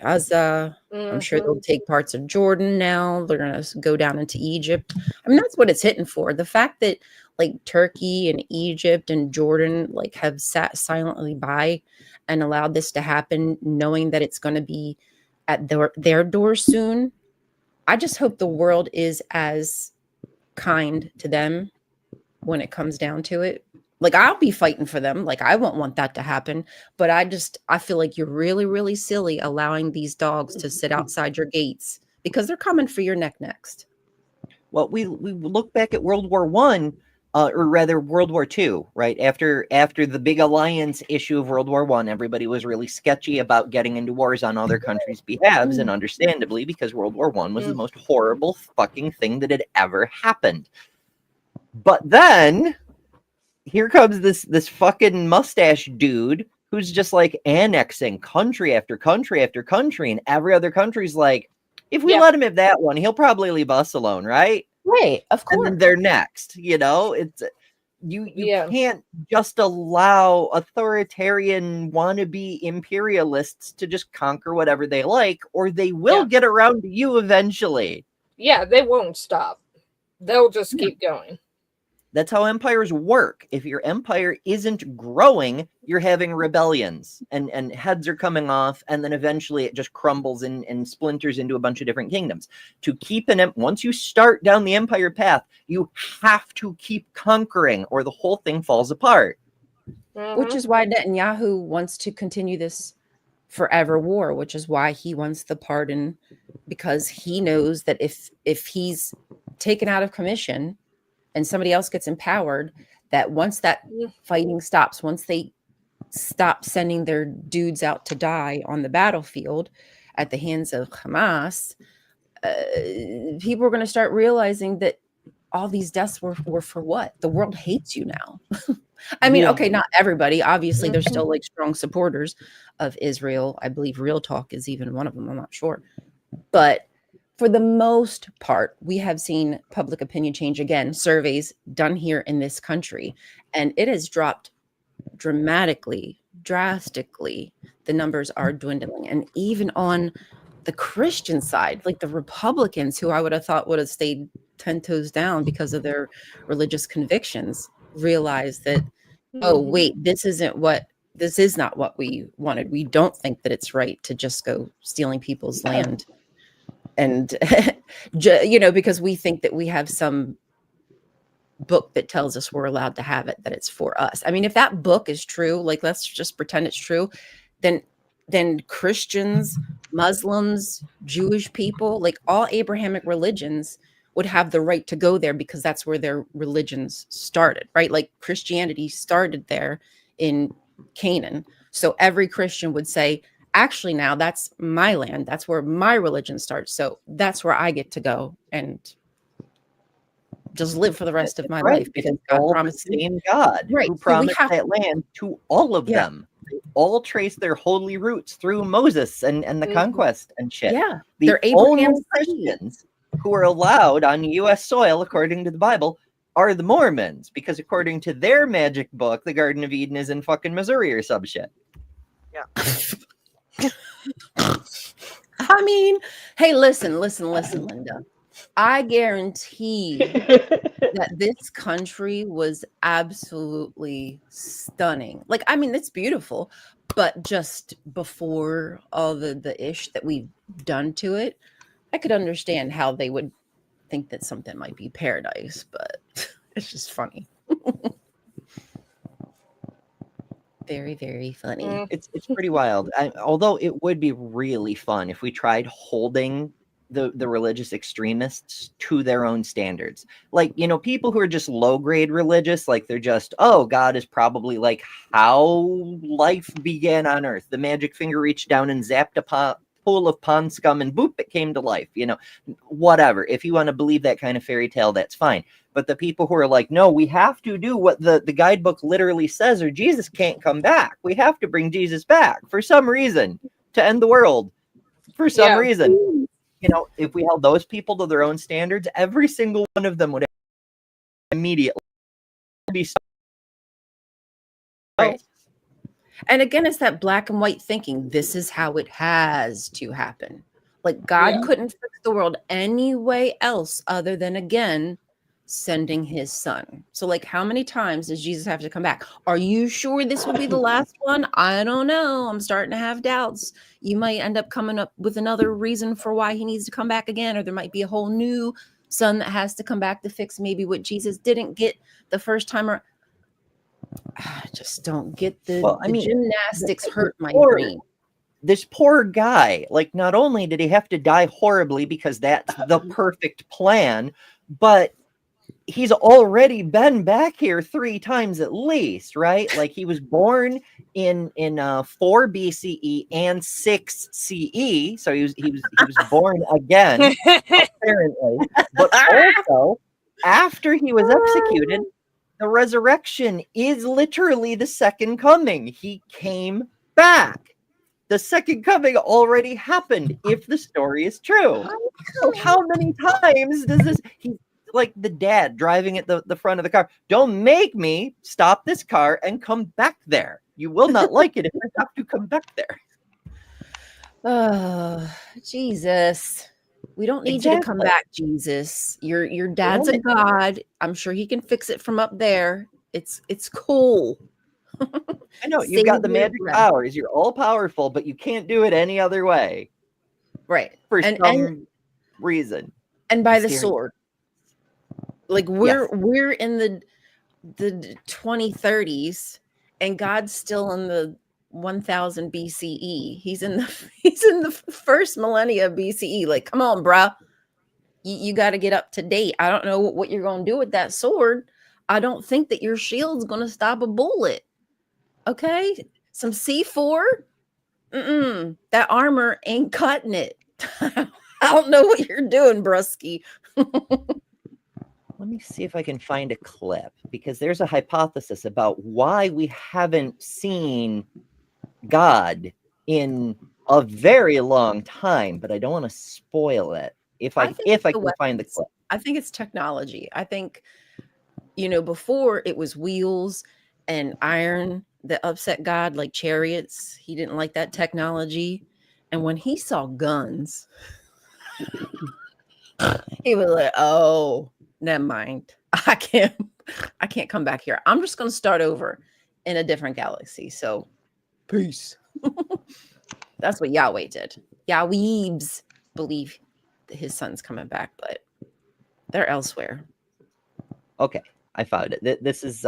Gaza. I'm sure they'll take parts of Jordan now. They're going to go down into Egypt. I mean, that's what it's hitting for. The fact that like Turkey and Egypt and Jordan like have sat silently by and allowed this to happen, knowing that it's going to be at their doors soon. I just hope the world is as kind to them when it comes down to it. Like, I'll be fighting for them. Like, I won't want that to happen. But I feel like you're really, really silly allowing these dogs to sit outside your gates because they're coming for your neck next. Well, we look back at World War I, or rather World War II, right? After the big alliance issue of World War I, everybody was really sketchy about getting into wars on other countries' behalves, and understandably, because World War I was the most horrible fucking thing that had ever happened. But then here comes this fucking mustache dude who's just like annexing country after country after country, and every other country's like, if we let him have that one, he'll probably leave us alone, right? Right, of course. And then they're next, you know? It's you can't just allow authoritarian wannabe imperialists to just conquer whatever they like, or they will get around to you eventually. Yeah, they won't stop. They'll just keep going. That's how empires work. If your empire isn't growing, you're having rebellions and heads are coming off, and then eventually it just crumbles and splinters into a bunch of different kingdoms. To keep once you start down the empire path, you have to keep conquering or the whole thing falls apart. Which is why Netanyahu wants to continue this forever war, which is why he wants the pardon, because he knows that if he's taken out of commission and somebody else gets empowered, that once that fighting stops, once they stop sending their dudes out to die on the battlefield at the hands of Hamas, people are going to start realizing that all these deaths were for what? The world hates you now. I mean, okay, not everybody. Obviously, there's still like strong supporters of Israel. I believe Real Talk is even one of them. I'm not sure. But for the most part, we have seen public opinion change. Again, surveys done here in this country, and it has dropped drastically. The numbers are dwindling. And even on the Christian side, like the Republicans, who I would have thought would have stayed 10 toes down because of their religious convictions, realize that, oh, wait, this is not what we wanted. We don't think that it's right to just go stealing people's land. And, because we think that we have some book that tells us we're allowed to have it, that it's for us. I mean, if that book is true, like, let's just pretend it's true, then Christians, Muslims, Jewish people, like all Abrahamic religions would have the right to go there because that's where their religions started, right? Like Christianity started there in Canaan. So every Christian would say, actually, now that's my land. That's where my religion starts. So that's where I get to go and just live for the rest of my life, because God promised the same God who promised that land to all of them. They all trace their holy roots through Moses and the conquest and shit. Yeah, they're Abraham's Christians who are allowed on U.S. soil, according to the Bible, are the Mormons, because according to their magic book, the Garden of Eden is in fucking Missouri or some shit. Yeah. I mean, hey, listen, Linda. I guarantee that this country was absolutely stunning. Like, I mean, it's beautiful, but just before all the ish that we've done to it, I could understand how they would think that something might be paradise, but it's just funny. Very, very funny. It's pretty wild. Although it would be really fun if we tried holding the religious extremists to their own standards. Like, people who are just low grade religious, like they're just, oh, God is probably like how life began on earth. The magic finger reached down and zapped a pool of pond scum and boop, it came to life. Whatever. If you want to believe that kind of fairy tale, that's fine. But the people who are like, no, we have to do what the guidebook literally says, or Jesus can't come back. We have to bring Jesus back for some reason to end the world for some reason. If we held those people to their own standards, every single one of them would immediately be. Right. And again, it's that black and white thinking. This is how it has to happen. Like God couldn't fix the world any way else other than, again, sending his son. So like, how many times does Jesus have to come back? Are you sure this will be the last one? I don't know. I'm starting to have doubts. You might end up coming up with another reason for why he needs to come back again, or there might be a whole new son that has to come back to fix maybe what Jesus didn't get the first time. Or I just don't get the gymnastics hurt my brain. This poor guy, like, not only did he have to die horribly because that's the perfect plan, but he's already been back here 3 times at least, right? Like, he was born in 4 BCE and 6 CE, so he was born again, apparently. But also, after he was executed, the resurrection is literally the second coming. He came back. The second coming already happened, if the story is true. So how many times does this... He's like the dad driving at the front of the car. Don't make me stop this car and come back there. You will not like it if I have to come back there. Oh, Jesus. We don't need you to come back, Jesus. Your dad's a god. I'm sure he can fix it from up there. It's cool. I know, you've got the magic powers. You're all powerful, but you can't do it any other way. Right. For some reason. And by the sword. Like we're in the 2030s and God's still in the 1000 BCE. He's in the first millennia BCE. Like, come on, bruh. You got to get up to date. I don't know what you're going to do with that sword. I don't think that your shield's going to stop a bullet. Okay? Some C4. That armor ain't cutting it. I don't know what you're doing, Brusky. Let me see if I can find a clip, because there's a hypothesis about why we haven't seen God in a very long time, but I don't want to spoil it. If I can find the clip. I think it's technology. I think, before it was wheels and iron that upset God, like chariots. He didn't like that technology. And when he saw guns, he was like, oh, never mind. I can't come back here. I'm just going to start over in a different galaxy. So peace. That's what Yahweh did. Yahweebs believe that his son's coming back, but they're elsewhere. Okay, I found it. This is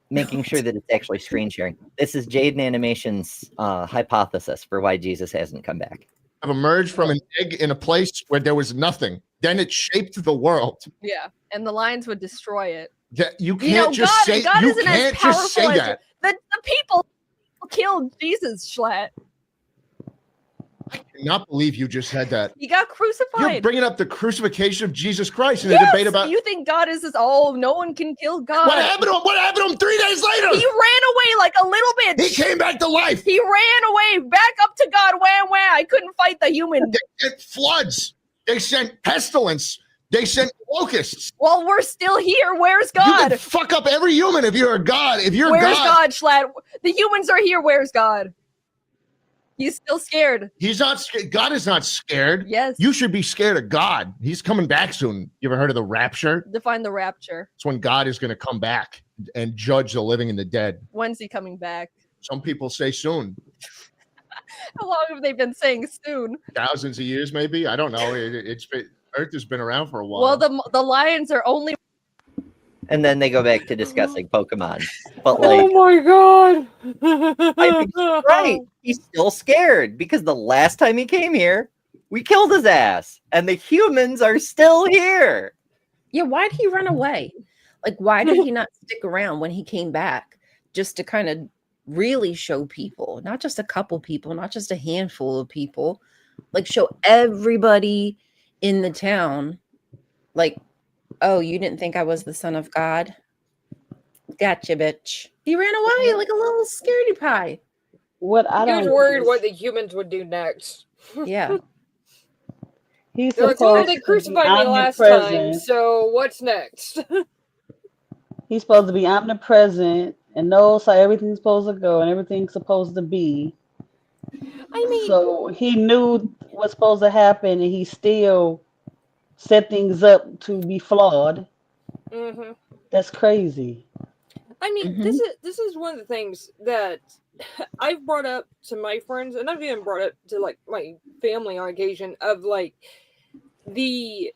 making sure that it's actually screen sharing. This is Jaden Animation's hypothesis for why Jesus hasn't come back. Have emerged from an egg in a place where there was nothing. Then it shaped the world. Yeah, and the lions would destroy it. You can't just say God you isn't can't as just say powerful that. The people killed Jesus, Schlatt. I cannot believe you just said that. He got crucified. You're bringing up the crucifixion of Jesus Christ in a debate about. You think God is this? Oh, no one can kill God. What happened to him? What happened to him 3 days later? He ran away like a little bitch. He came back to life. He ran away back up to God. Wham, wham. I couldn't fight the human. They sent floods. They sent pestilence. They sent locusts. Well, we're still here. Where's God? You can fuck up every human if you're a god. If you're Where's God, Schlatt? The humans are here. Where's God? He's still scared. He's not scared. God is not scared. Yes. You should be scared of God. He's coming back soon. You ever heard of the rapture? Define the rapture. It's when God is going to come back and judge the living and the dead. When's he coming back? Some people say soon. How long have they been saying soon? Thousands of years, maybe. I don't know. It's been, Earth has been around for a while. Well, the lions are only. And then they go back to discussing Pokemon. But like, Oh my god! I think he's right. He's still scared because the last time he came here, we killed his ass, and the humans are still here. Yeah, why did he run away? Like, why did he not stick around when he came back just to kind of really show people, not just a couple people, not just a handful of people, like show everybody in the town, like, oh, you didn't think I was the son of God? Gotcha, bitch. He ran away like a little scaredy pie. What I He was don't worried get what is the humans would do next. Yeah. he's They're like, well, supposed they to be crucified me last time, omnipresent. so what's next? He's supposed to be omnipresent and knows how everything's supposed to go and everything's supposed to be. I mean, So he knew what's supposed to happen, and he still set things up to be flawed. hmm That's crazy. I mean, Mhm. this is one of the things that I've brought up to my friends, and I've even brought it to like my family on occasion. Of like the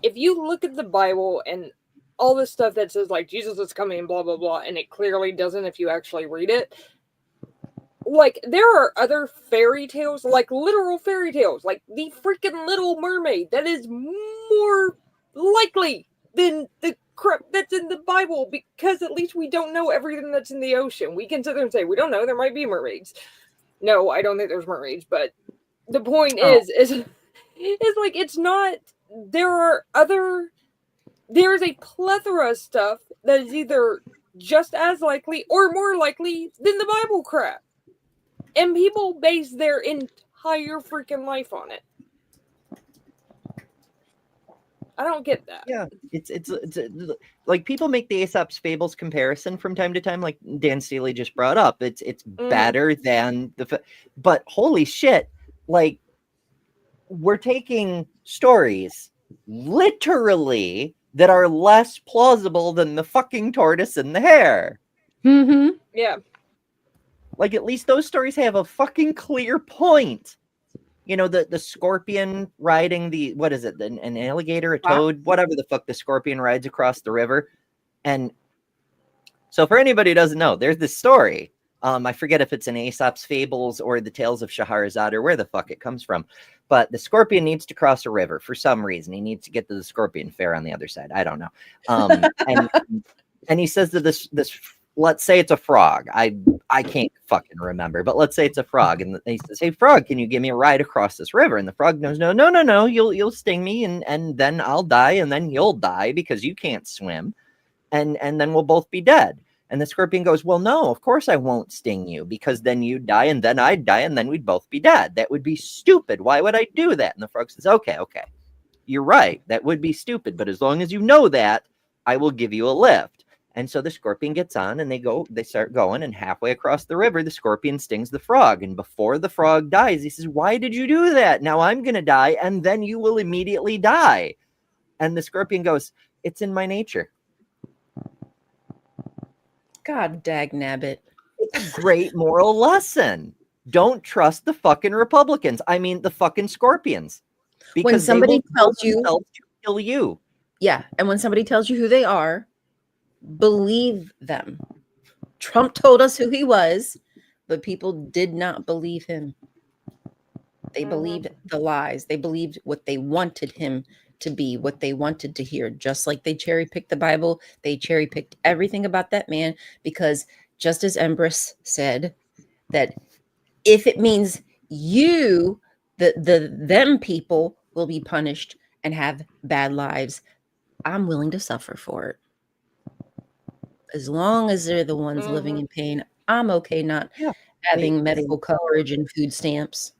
if you look at the Bible and all this stuff that says like Jesus is coming, blah blah blah, and it clearly doesn't if you actually read it. Like there are other fairy tales, like literal fairy tales, like the freaking Little Mermaid, that is more likely than the crap that's in the Bible, because at least we don't know everything that's in the ocean. We can sit there and say we don't know, there might be mermaids. No, I don't think there's mermaids, but the point Oh. is like it's not. There's a plethora of stuff that is either just as likely or more likely than the Bible crap. And people base their entire freaking life on it. I don't get that. Yeah, it's like people make the Aesop's Fables comparison from time to time, like Dan Steely just brought up. It's better than but holy shit, like we're taking stories literally that are less plausible than the fucking tortoise and the hare. Mm-hmm. Yeah. Like at least those stories have a fucking clear point. You know, the scorpion riding the, what is it, an alligator, a toad, whatever the fuck the scorpion rides across the river. And so for anybody who doesn't know, there's this story. I forget if it's in Aesop's Fables or the Tales of Scheherazade or where the fuck it comes from. But the scorpion needs to cross a river for some reason. He needs to get to the scorpion fair on the other side. I don't know. And he says to this let's say it's a frog. I can't fucking remember, but let's say it's a frog. And he says, hey, frog, can you give me a ride across this river? And the frog goes, no, you'll sting me and then I'll die and then you'll die because you can't swim. And then we'll both be dead. And the scorpion goes, well, no, of course I won't sting you because then you die and then I'd die and then we'd both be dead. That would be stupid. Why would I do that? And the frog says, okay, you're right. That would be stupid. But as long as you know that, I will give you a lift. And so the scorpion gets on and they start going, and halfway across the river, the scorpion stings the frog. And before the frog dies, he says, why did you do that? Now I'm going to die and then you will immediately die. And the scorpion goes, it's in my nature. God dagnabbit. It's a great moral lesson. Don't trust the fucking Republicans. I mean, the fucking scorpions. Because When somebody tells you to kill you. Yeah. And when somebody tells you who they are, believe them. Trump told us who he was, but people did not believe him. They believed the lies. They believed what they wanted him to be, what they wanted to hear. Just like they cherry picked the Bible, they cherry picked everything about that man, because just as Empress said, that if it means you, them people will be punished and have bad lives, I'm willing to suffer for it. As long as they're the ones living in pain, I'm okay not having medical coverage and food stamps.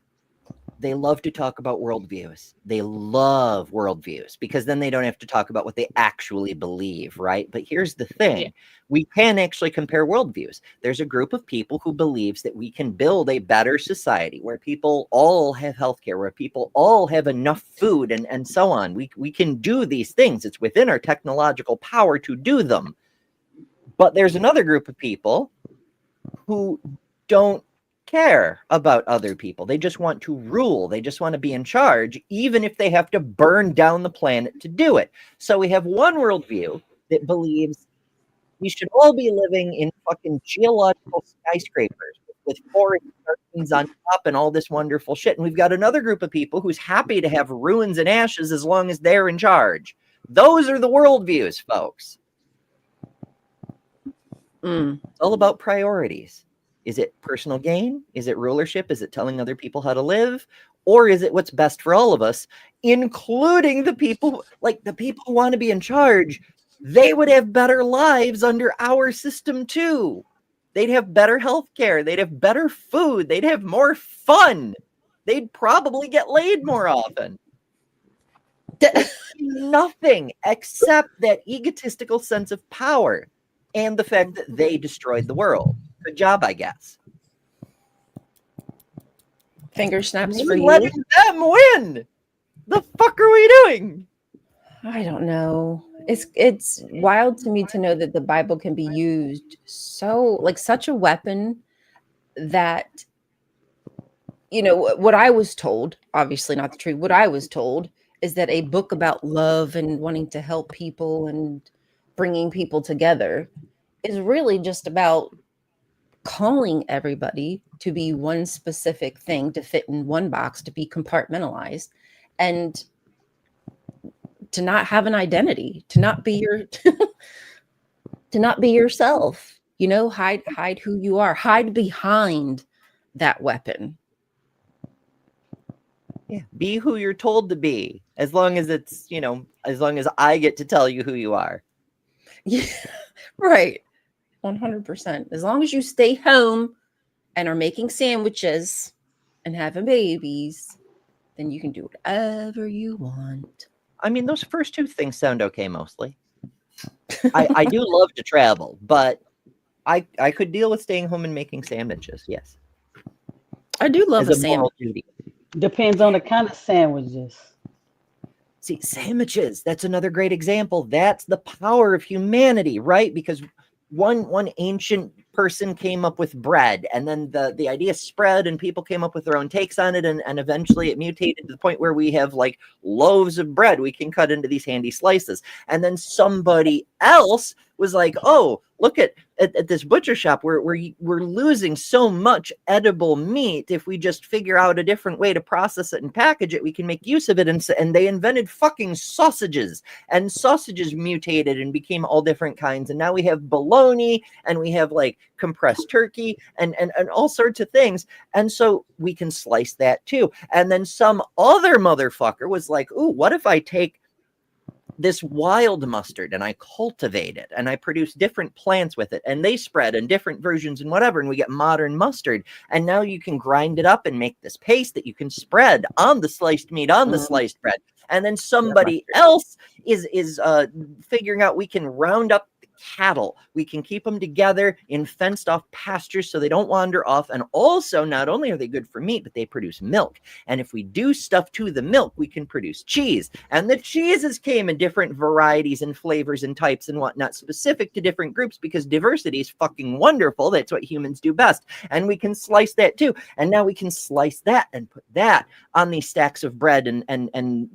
They love to talk about worldviews. They love worldviews because then they don't have to talk about what they actually believe, right? But here's the thing. We can actually compare worldviews. There's a group of people who believes that we can build a better society where people all have healthcare, where people all have enough food and so on. We can do these things. It's within our technological power to do them. But there's another group of people who don't care about other people. They just want to rule. They just want to be in charge, even if they have to burn down the planet to do it. So we have one worldview that believes we should all be living in fucking geological skyscrapers with forest gardens on top and all this wonderful shit. And we've got another group of people who's happy to have ruins and ashes as long as they're in charge. Those are the worldviews, folks. It's all about priorities. Is it personal gain? Is it rulership? Is it telling other people how to live? Or is it what's best for all of us, including the people, like the people who want to be in charge? They would have better lives under our system too. They'd have better health care. They'd have better food. They'd have more fun. They'd probably get laid more often. Nothing except that egotistical sense of power and the fact that they destroyed the world. Good job, I guess. Finger snaps for We're you. letting them win. The fuck are we doing? I don't know. It's wild to me to know that the Bible can be used so like such a weapon that, you know, what I was told, obviously not the truth. What I was told is that a book about love and wanting to help people and bringing people together is really just about calling everybody to be one specific thing, to fit in one box, to be compartmentalized, and to not have an identity, to not be to not be yourself, you know, hide who you are, hide behind that weapon. Yeah, be who you're told to be, as long as it's, you know, as long as I get to tell you who you are. Yeah, right. 100%. As long as you stay home and are making sandwiches and having babies, then you can do whatever you want. I mean, those first two things sound okay mostly. I do love to travel, but I could deal with staying home and making sandwiches. Yes, I do love as a a moral sandwich. duty. Depends on the kind of sandwiches. See, sandwiches, that's another great example. That's the power of humanity, right? Because one ancient person came up with bread, and then the idea spread and people came up with their own takes on it, and eventually it mutated to the point where we have like loaves of bread we can cut into these handy slices. And then somebody else was like, oh, look at this butcher shop, we're losing so much edible meat. If we just figure out a different way to process it and package it, we can make use of it. And they invented fucking sausages, and sausages mutated and became all different kinds. And now we have bologna, and we have like compressed turkey and all sorts of things. And so we can slice that too. And then some other motherfucker was like, ooh, what if I take this wild mustard and I cultivate it and I produce different plants with it, and they spread in different versions and whatever, and we get modern mustard. And now you can grind it up and make this paste that you can spread on the sliced meat, on the sliced bread. And then somebody else is figuring out we can round up cattle. We can keep them together in fenced off pastures so they don't wander off. And also, not only are they good for meat, but they produce milk. And if we do stuff to the milk, we can produce cheese. And the cheeses came in different varieties and flavors and types and whatnot, specific to different groups, because diversity is fucking wonderful. That's what humans do best. And we can slice that too. And now we can slice that and put that on these stacks of bread and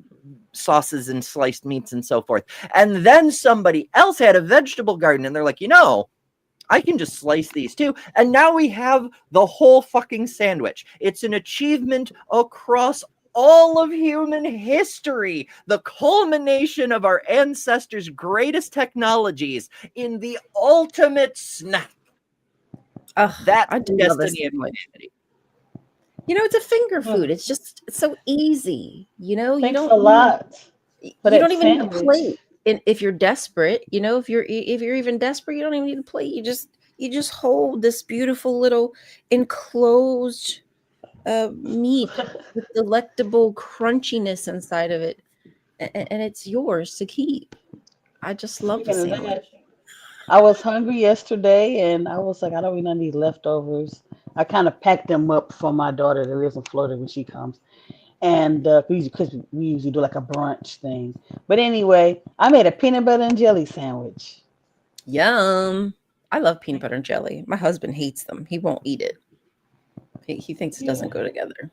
sauces and sliced meats and so forth. And then somebody else had a vegetable garden, and they're like, you know, I can just slice these too. And now we have the whole fucking sandwich. It's an achievement across all of human history, the culmination of our ancestors' greatest technologies in the ultimate snack. That's the destiny of humanity. You know, it's a finger food. It's just it's so easy. You know, Thanks you don't a lot. You for don't that even need a sandwich. plate. And if you're desperate, you know, if you're even desperate, you don't even need a plate. You just hold this beautiful little enclosed meat with delectable crunchiness inside of it, and it's yours to keep. I just love the Speaking of sandwich. that, I was hungry yesterday, and I was like, I don't really need leftovers. I kind of packed them up for my daughter that lives in Florida when she comes. And because we usually do like a brunch thing. But anyway, I made a peanut butter and jelly sandwich. Yum. I love peanut butter and jelly. My husband hates them. He won't eat it. He thinks it doesn't go together.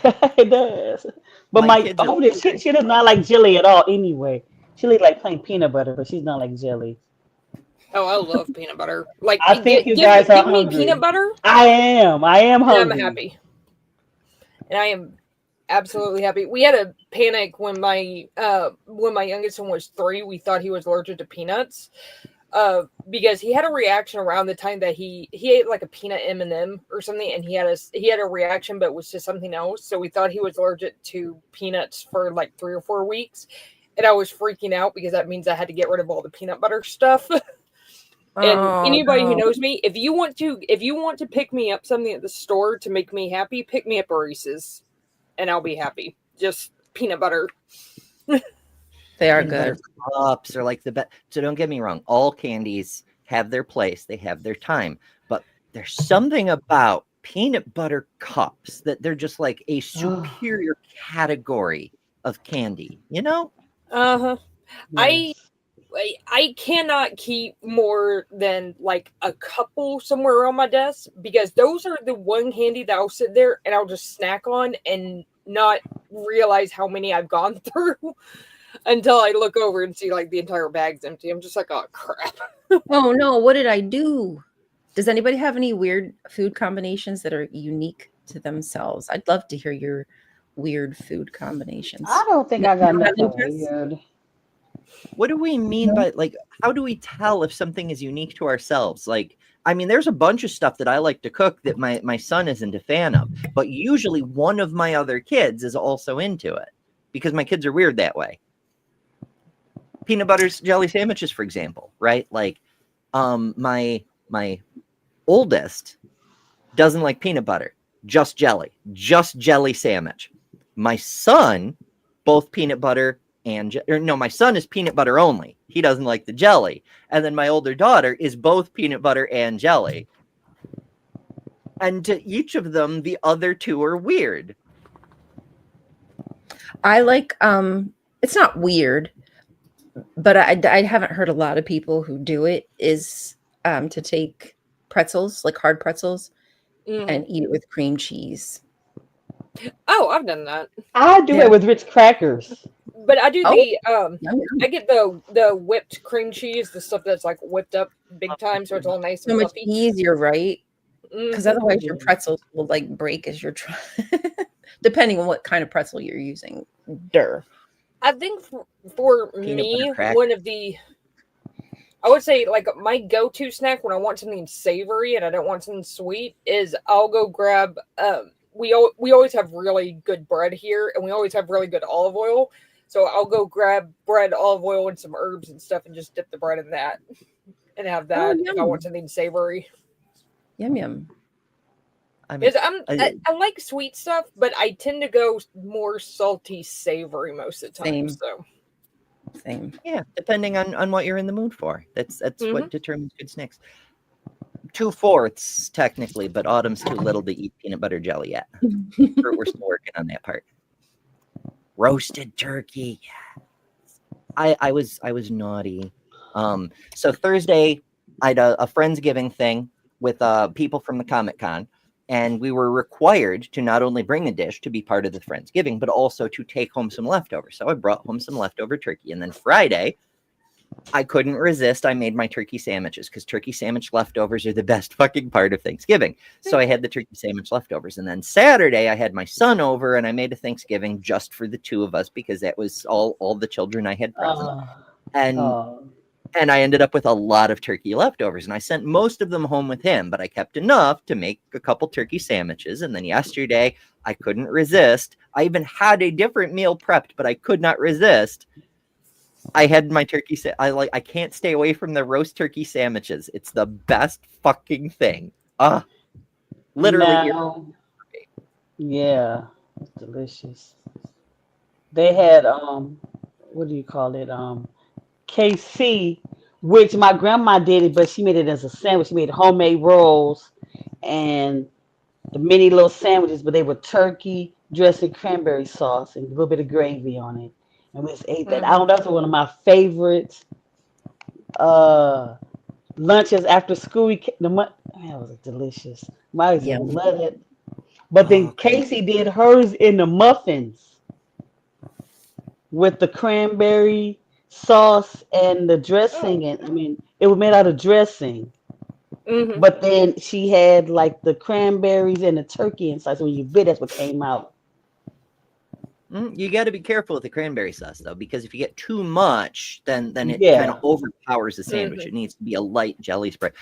It does. But My my kids are oldest, she does not like jelly at all anyway. She like plain peanut butter, but she's not like jelly. Oh, I love peanut butter. Like, I think you guys are give me hungry. peanut butter, I am and I'm hungry. happy. And I am absolutely happy. We had a panic when my youngest one was 3. We thought he was allergic to peanuts. because he had a reaction around the time that he ate like a peanut M&M or something, and he had a reaction, but it was to something else. So we thought he was allergic to peanuts for like 3 or 4 weeks, and I was freaking out because that means I had to get rid of all the peanut butter stuff. And anybody who knows me, if you want to pick me up something at the store to make me happy, pick me up a Reese's, and I'll be happy. Just peanut butter. They are Peanut good. butter cups are like the best. So don't get me wrong. All candies have their place. They have their time. But there's something about peanut butter cups that they're just like a superior category of candy. You know? Uh-huh. Yes. I cannot keep more than like a couple somewhere on my desk, because those are the one candy that I'll sit there and I'll just snack on and not realize how many I've gone through until I look over and see like the entire bag's empty. I'm just like, oh crap. Oh no, what did I do? Does anybody have any weird food combinations that are unique to themselves? I'd love to hear your weird food combinations. I don't think I got You have nothing interest? weird. What do we mean by like, how do we tell if something is unique to ourselves? Like, I mean, there's a bunch of stuff that I like to cook that my son isn't a fan of, but usually one of my other kids is also into it because my kids are weird that way. Peanut butter jelly sandwiches, for example, right? Like, my oldest doesn't like peanut butter, just jelly sandwich. My son, both peanut butter and my son is peanut butter only. He doesn't like the jelly. And then my older daughter is both peanut butter and jelly. And to each of them, the other two are weird. I like it's not weird, but I haven't heard a lot of people who do it, is to take pretzels, like hard pretzels, and eat it with cream cheese. Oh, I've done that. I do it with Ritz crackers. But I do Yum, I get the whipped cream cheese, the stuff that's like whipped up big time, so it's all nice so and much fluffy. easier, right? Because otherwise your pretzels will like break as you're trying, depending on what kind of pretzel you're using. I think for me, one of the, I would say like my go-to snack when I want something savory and I don't want something sweet is I'll go grab. We always have really good bread here, and we always have really good olive oil. So I'll go grab bread, olive oil, and some herbs and stuff, and just dip the bread in that, and have that if I want something savory. Yum yum. I like sweet stuff, but I tend to go more salty, savory most of the time. Same. Yeah, depending on what you're in the mood for. That's what determines good snacks. 2/4 technically, but Autumn's too little to eat peanut butter jelly yet. We're still working on that part. Roasted turkey. I was naughty. So Thursday I had a Friendsgiving thing with people from the Comic-Con, and we were required to not only bring a dish to be part of the Friendsgiving, but also to take home some leftovers. So I brought home some leftover turkey, and then Friday I couldn't resist. I made my turkey sandwiches because turkey sandwich leftovers are the best fucking part of Thanksgiving. So I had the turkey sandwich leftovers. And then Saturday, I had my son over and I made a Thanksgiving just for the two of us because that was all the children I had present. And I ended up with a lot of turkey leftovers. And I sent most of them home with him, but I kept enough to make a couple turkey sandwiches. And then yesterday, I couldn't resist. I even had a different meal prepped, but I could not resist. I had my turkey. I can't stay away from the roast turkey sandwiches. It's the best fucking thing. Literally. Yeah, it's delicious. They had what do you call it? KC, which my grandma did it, but she made it as a sandwich. She made homemade rolls and the mini little sandwiches, but they were turkey dressed in cranberry sauce and a little bit of gravy on it. And we just ate that. I don't know, that's one of my favorites. Lunches after school. That was delicious. I used to love it. But then Casey did hers in the muffins with the cranberry sauce and the dressing. And I mean, it was made out of dressing. But then she had like the cranberries and the turkey inside. So when you bit, that's what came out. You got to be careful with the cranberry sauce though, because if you get too much, then it Yeah. kind of overpowers the sandwich. It needs to be a light jelly spread.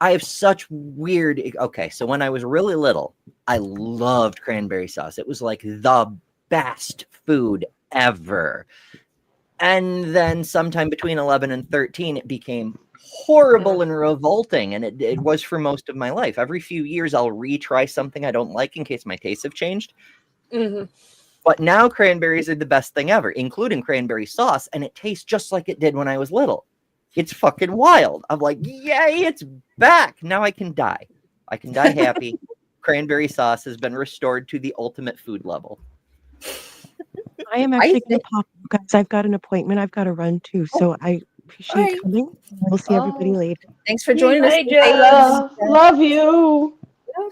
I have such weird. Okay, so when I was really little, I loved cranberry sauce. It was like the best food ever. And then sometime between 11 and 13, it became horrible and revolting. And it was for most of my life. Every few years, I'll retry something I don't like in case my tastes have changed. But now cranberries are the best thing ever, including cranberry sauce. And it tastes just like it did when I was little. It's fucking wild. I'm like, yay, it's back. Now I can die. I can die happy. Cranberry sauce has been restored to the ultimate food level. I am actually going to pop, guys. I've got an appointment I've got to run to, so I appreciate Right. coming. We'll see everybody later. Thanks for joining us. Love you.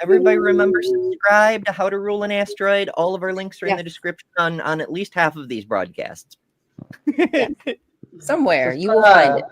Everybody remember, subscribe to How to Rule an Asteroid. All of our links are in the description on at least half of these broadcasts. Somewhere you will find it.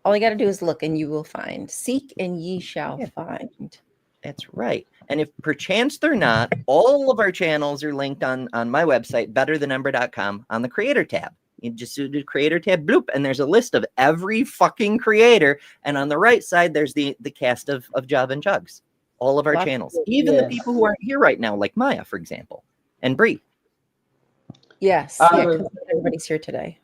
All you got to do is look and you will find. Seek and ye shall find. That's right. And if perchance they're not, all of our channels are linked on my website, betterthenumber.com, on the creator tab. You just do the creator tab, bloop, and there's a list of every fucking creator. And on the right side, there's the cast of Java and Jugs. All of our channels. Even the people who aren't here right now, like Maya, for example, and Bree. Yes. Yeah, 'cause everybody's here today.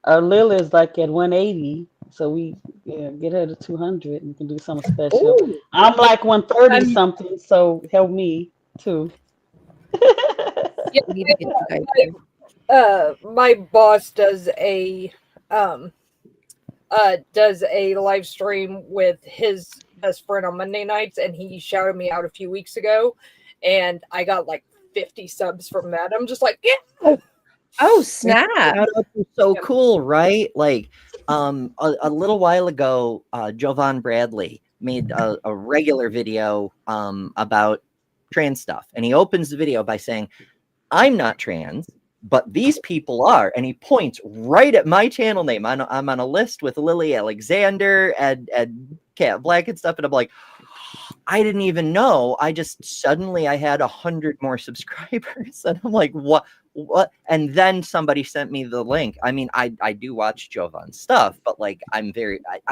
Our Lily is like at 180, so we get her to 200 and we can do something special. Ooh. I'm like 130 something, so help me too. My boss does a live stream with his best friend on Monday nights, and he shouted me out a few weeks ago, and I got like 50 subs from that. I'm just like, yeah. Oh, snap. So cool, right? Like a little while ago, Jovan Bradley made a regular video about trans stuff. And he opens the video by saying, I'm not trans, but these people are. And he points right at my channel name. I'm on a list with Lily Alexander and Cat Black and stuff. And I'm like, I didn't even know. I had 100 more subscribers. And I'm like, what? And then somebody sent me the link. I mean, I do watch Jovan's stuff, but like I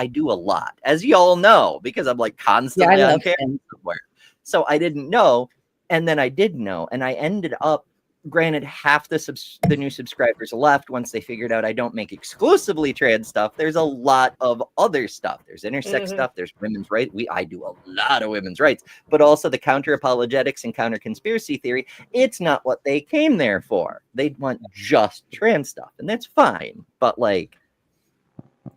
do a lot, as you all know, because I'm like constantly on camera somewhere. So I didn't know. And then I did know. And I ended up, granted, half the new subscribers left once they figured out I don't make exclusively trans stuff. There's a lot of other stuff. There's intersex stuff. There's women's rights. I do a lot of women's rights, but also the counter apologetics and counter conspiracy theory. It's not what they came there for. They want just trans stuff, and that's fine. But like,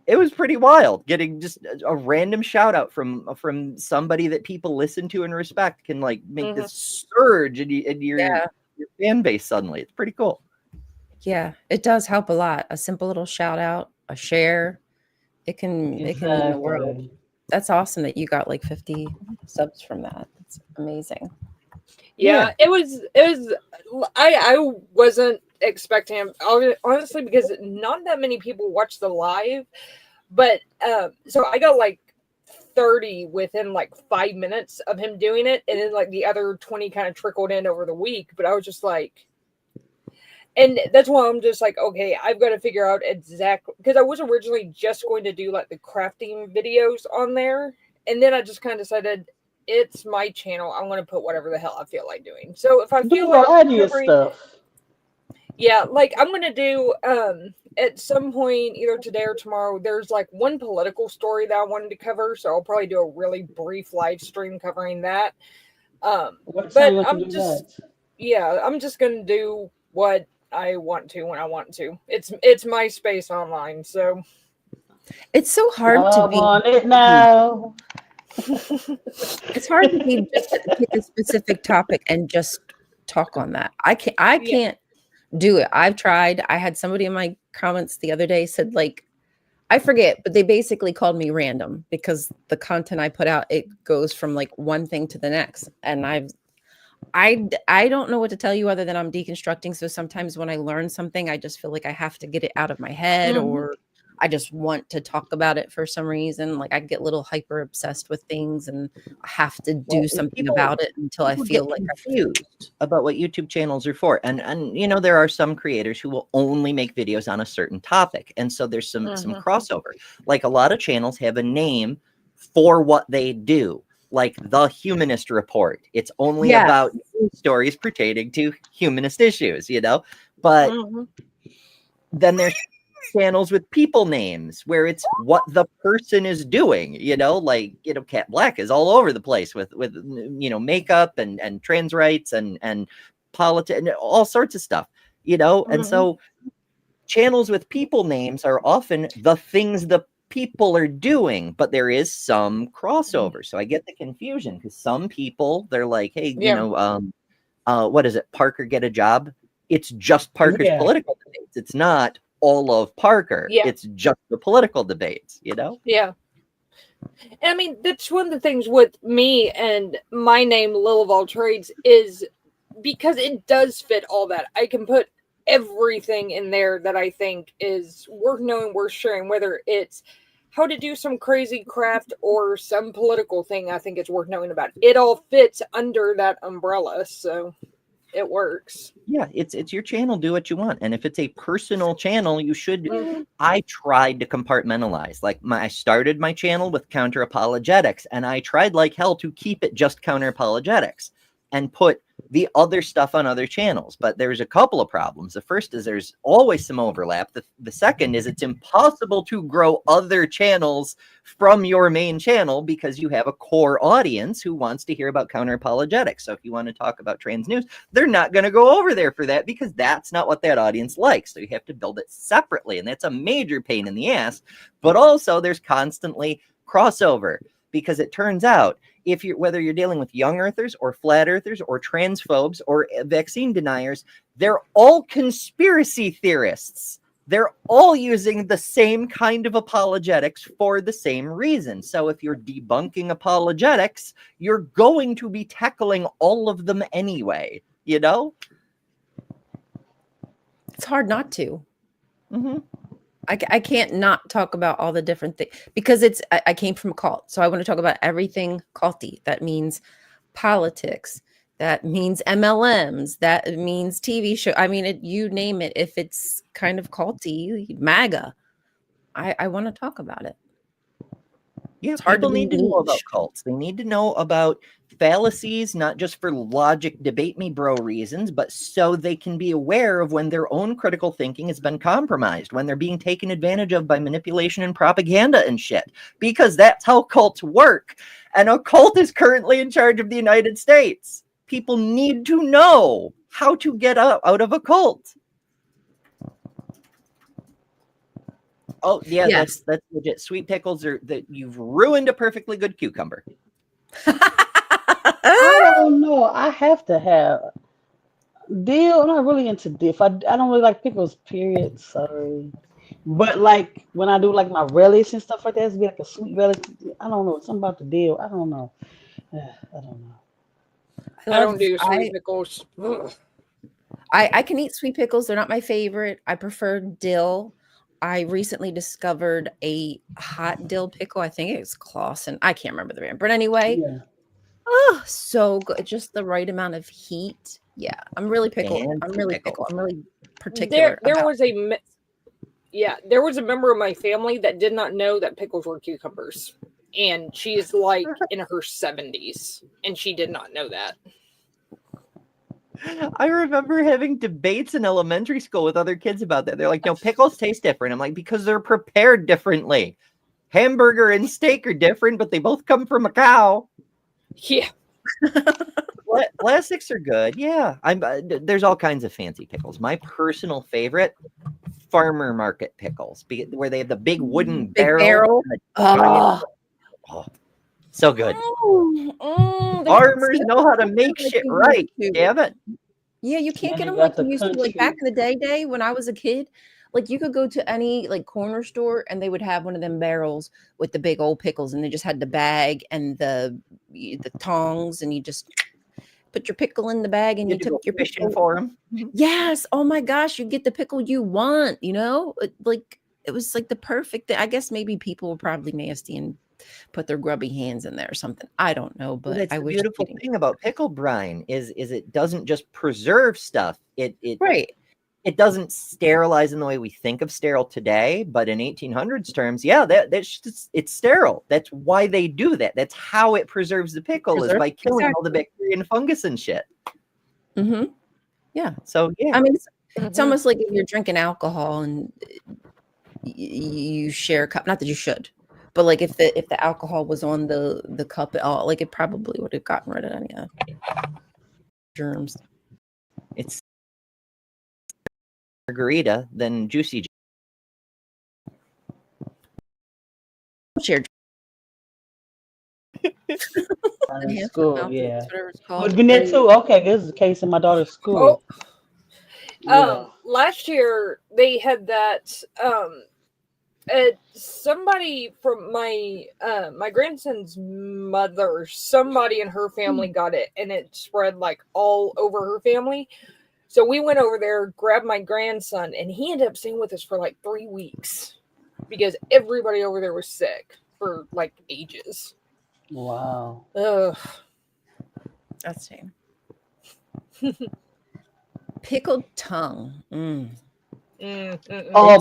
it was pretty wild getting just a random shout out from somebody that people listen to and respect can like make this surge in your fan base suddenly. It's pretty cool. Yeah, it does help a lot. A simple little shout out, a share, it can mean the world. That's awesome that you got like 50 subs from that. It's amazing. Yeah, it was I wasn't expecting him, honestly, because not that many people watch the live, but so I got like 30 within like 5 minutes of him doing it, and then like the other 20 kind of trickled in over the week. But I was just like, and that's why I'm just like, okay, I've got to figure out exactly, because I was originally just going to do like the crafting videos on there, and then I just kind of decided it's my channel, I'm going to put whatever the hell I feel like doing. So if I feel like stuff, yeah, like I'm going to do at some point, either today or tomorrow, there's like one political story that I wanted to cover. So I'll probably do a really brief live stream covering that. But I'm just, I'm just going to do what I want to when I want to. It's my space online. So it's so hard to be on it now. It's hard to be just pick a specific topic and just talk on that. I can't do it. I've tried. I had somebody in my comments the other day said, like, I forget, but they basically called me random because the content I put out, it goes from like one thing to the next. And I don't know what to tell you other than I'm deconstructing. So sometimes when I learn something, I just feel like I have to get it out of my head or I just want to talk about it for some reason. Like I get a little hyper obsessed with things and I have to do Well, something about it until I people feel get like confused about what YouTube channels are for. And you know, there are some creators who will only make videos on a certain topic. And so there's some crossover. Like a lot of channels have a name for what they do, like the Humanist Report. It's only about news stories pertaining to humanist issues, you know. But then there's channels with people names where it's what the person is doing, you know, like, you know, Cat Black is all over the place with you know, makeup and trans rights and politics and all sorts of stuff, you know. And so channels with people names are often the things the people are doing, but there is some crossover. So I get the confusion because some people, they're like, hey, you know, what is it, Parker Get a Job? It's just Parker's political debates. It's not all of Parker. It's just the political debates, you know? Yeah. And I mean, that's one of the things with me and my name, Lil of All Trades, is because it does fit all that. I can put everything in there that I think is worth knowing, worth sharing, whether it's how to do some crazy craft or some political thing I think it's worth knowing about. It all fits under that umbrella, so it works. Yeah, it's your channel. Do what you want. And if it's a personal channel, you should. I tried to compartmentalize. Like I started my channel with counter apologetics, and I tried like hell to keep it just counter apologetics and put the other stuff on other channels. But there's a couple of problems. The first is there's always some overlap. The second is it's impossible to grow other channels from your main channel because you have a core audience who wants to hear about counter apologetics. So if you want to talk about trans news, they're not going to go over there for that because that's not what that audience likes. So you have to build it separately. And that's a major pain in the ass. But also there's constantly crossover because it turns out whether you're dealing with young earthers or flat earthers or transphobes or vaccine deniers, they're all conspiracy theorists. They're all using the same kind of apologetics for the same reason. So if you're debunking apologetics, you're going to be tackling all of them anyway, you know? it's hard not to. I can't not talk about all the different things because I came from a cult. So I want to talk about everything culty. That means politics. That means MLMs. That means TV show. I mean, you name it. If it's kind of culty, MAGA, I want to talk about it. Yeah, people need to know about cults. They need to know about fallacies, not just for logic, debate me bro reasons, but so they can be aware of when their own critical thinking has been compromised, when they're being taken advantage of by manipulation and propaganda and shit, because that's how cults work. And a cult is currently in charge of the United States. People need to know how to get out of a cult. Oh yeah, yes. That's legit. Sweet pickles are that you've ruined a perfectly good cucumber. I don't know. I have to have dill. I'm not really into dill. I don't really like pickles. Period. Sorry, but like when I do like my relish and stuff like that, it's be like a sweet relish. I don't know. Something about the dill. I don't know. I don't know. I don't do sweet pickles. I can eat sweet pickles. They're not my favorite. I prefer dill. I recently discovered a hot dill pickle. I think it's Clausen. I can't remember the brand. But anyway, oh, so good. Just the right amount of heat. Yeah, I'm really pickle. I'm really particular. There was a member of my family that did not know that pickles were cucumbers. And she's like in her 70s. And she did not know that. I remember having debates in elementary school with other kids about that. They're like, no, pickles taste different. I'm like, because they're prepared differently. Hamburger and steak are different, but they both come from a cow. Yeah. Plastics are good. Yeah. There's all kinds of fancy pickles. My personal favorite, farmer market pickles, where they have the big wooden barrel. Oh, so good. Farmers know how to make shit right. Damn it. Yeah, you can't get them like you used to. Like back in the day when I was a kid, like you could go to any like corner store and they would have one of them barrels with the big old pickles, and they just had the bag and the tongs, and you just put your pickle in the bag and you took your fishing for them. Yes. Oh my gosh, you get the pickle you want. You know, like it was like the perfect thing. I guess maybe people were probably nasty and put their grubby hands in there or something. I don't know, Well, but that's I the wish beautiful they didn't. thing about pickle brine is it doesn't just preserve stuff. It Right. it doesn't sterilize in the way we think of sterile today, but in 1800s terms, yeah, that's just, it's sterile. That's why they do that. That's how it preserves the pickle is by killing all the bacteria and fungus and shit. Mm-hmm. Yeah. So yeah, I mean, it's almost like if you're drinking alcohol and you share a cup. Not that you should, but like if the alcohol was on the cup at all, like it probably would have gotten rid of any germs. it's margarita than juicy. Share School, yeah. whatever it's Would called. be that too. Okay, this is the case in my daughter's school. Last year they had that. Somebody from my grandson's mother, somebody in her family got it, and it spread like all over her family. So we went over there, grabbed my grandson, and he ended up staying with us for like 3 weeks because everybody over there was sick for like ages. Wow. Ugh. That's shame. Pickled tongue. Oh